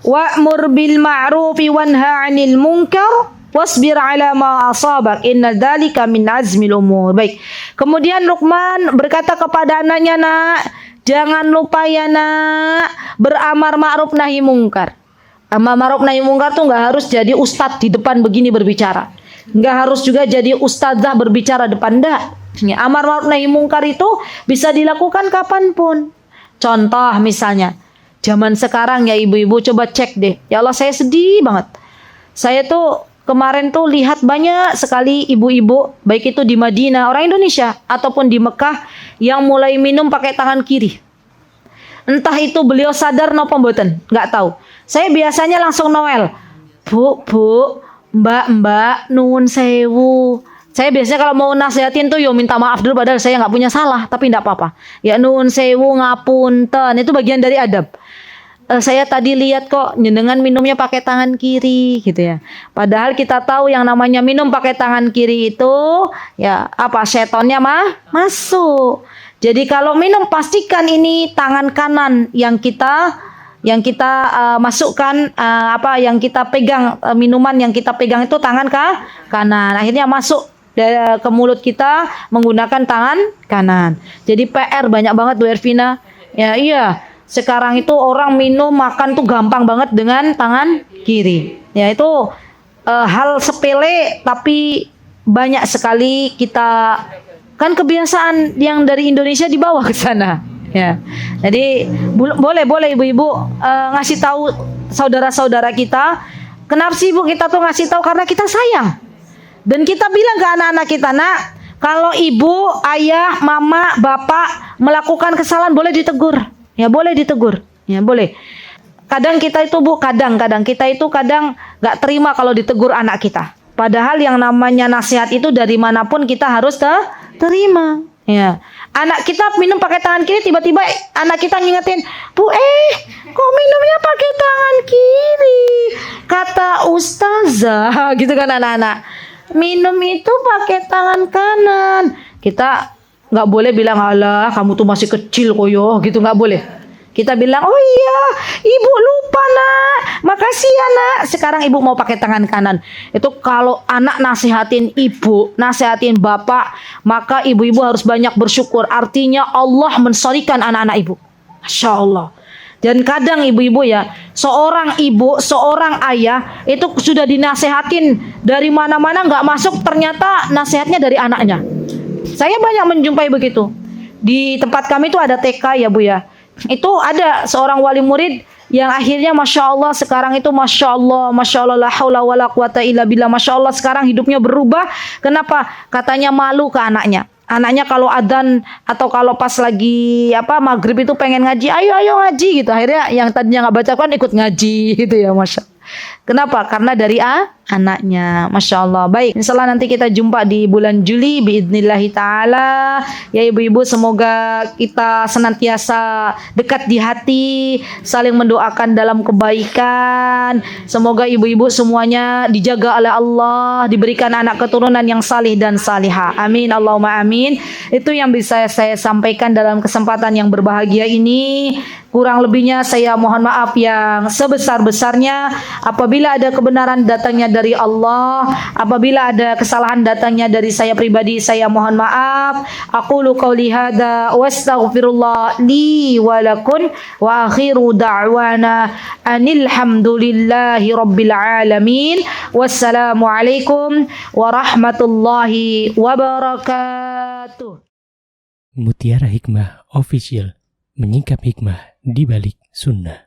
[SPEAKER 2] Wa'mur bil ma'rufi wanha 'anil munkar wasbir 'ala ma asabak inna dzalika min azmil umur. Baik. Kemudian Luqman berkata kepada anaknya, "Nak, jangan lupa ya Nak, beramar ma'ruf nahi mungkar." Amar ma'ruf nahi mungkar tuh nggak harus jadi ustadz di depan begini berbicara. Nggak harus juga jadi ustadzah berbicara depan, enggak. Amar ma'ruf nahi mungkar itu bisa dilakukan kapanpun. Contoh misalnya, zaman sekarang ya ibu-ibu coba cek deh. Ya Allah, saya sedih banget. Saya tuh kemarin tuh lihat banyak sekali ibu-ibu, baik itu di Madinah, orang Indonesia, ataupun di Mekah, yang mulai minum pakai tangan kiri. Entah itu beliau sadar napa mboten, nggak tahu. Saya biasanya langsung Noel, Bu, Mbak, nuwun sewu. Saya biasanya kalau mau nasihatin tuh yo minta maaf dulu, padahal saya nggak punya salah, tapi nggak apa-apa. Ya nuwun sewu, ngapunten, itu bagian dari adab. Saya tadi lihat kok jenengan minumnya pakai tangan kiri gitu ya. Padahal kita tahu yang namanya minum pakai tangan kiri itu ya apa, setonnya masuk. Jadi kalau minum pastikan ini tangan kanan yang kita masukkan, yang kita pegang, minuman yang kita pegang itu tangan kanan. Akhirnya masuk ke mulut kita menggunakan tangan kanan. Jadi PR banyak banget Bu Ervina. Ya iya. Sekarang itu orang minum makan tuh gampang banget dengan tangan kiri. Ya itu hal sepele tapi banyak sekali kita kan kebiasaan yang dari Indonesia dibawa ke sana. Ya, jadi boleh ibu-ibu ngasih tahu saudara-saudara kita. Kenapa sih Bu kita tuh ngasih tahu? Karena kita sayang. Dan kita bilang ke anak-anak kita, Nak, kalau ibu, ayah, mama, bapak melakukan kesalahan boleh ditegur. Ya boleh ditegur, ya boleh. Kadang kita itu Bu, kadang kita itu kadang nggak terima kalau ditegur anak kita. Padahal yang namanya nasihat itu dari manapun kita harus terima. Ya, anak kita minum pakai tangan kiri, tiba-tiba anak kita ngingetin, Bu, kok minumnya pakai tangan kiri? Kata ustazah, gitu kan anak-anak. Minum itu pakai tangan kanan. Kita nggak boleh bilang, alah kamu tuh masih kecil koyo, gitu nggak boleh. Kita bilang, oh iya, ibu lupa Nak, makasih ya Nak. Sekarang ibu mau pakai tangan kanan. Itu kalau anak nasihatin ibu, nasihatin bapak, maka ibu-ibu harus banyak bersyukur. Artinya Allah mensorrykan anak-anak ibu. Masya Allah. Dan kadang ibu-ibu ya, seorang ibu, seorang ayah itu sudah dinasehatin dari mana-mana nggak masuk, ternyata nasihatnya dari anaknya. Saya banyak menjumpai begitu. Di tempat kami itu ada TK ya Bu ya. Itu ada seorang wali murid yang akhirnya Masya Allah sekarang itu Masya Allah la haula wala quwata illa billah, Masya Allah sekarang hidupnya berubah. Kenapa? Katanya malu ke anaknya. Anaknya kalau adzan atau kalau pas lagi maghrib itu pengen ngaji, ayo ngaji gitu. Akhirnya yang tadinya nggak baca kan ikut ngaji gitu ya, Masya. Kenapa? Karena dari anaknya. Masya Allah. Baik, insyaallah nanti kita jumpa di bulan Juli biidnillahi ta'ala. Ya ibu-ibu, semoga kita senantiasa dekat di hati, saling mendoakan dalam kebaikan. Semoga ibu-ibu semuanya dijaga oleh Allah, diberikan anak keturunan yang salih dan salihah. Amin, Allahumma amin. Itu yang bisa saya sampaikan dalam kesempatan yang berbahagia ini. Kurang lebihnya saya mohon maaf yang sebesar-besarnya. Apabila ada kebenaran datangnya dari Allah, apabila ada kesalahan datangnya dari saya pribadi, saya mohon maaf. Aqulu qouli hadza wastaghfirullah li wa lakum wa akhiru da'wana anil hamdulillahi rabbil alamin. Wassalamualaikum warahmatullahi wabarakatuh.
[SPEAKER 1] Mutiara Hikmah Official, menyingkap hikmah di balik sunnah.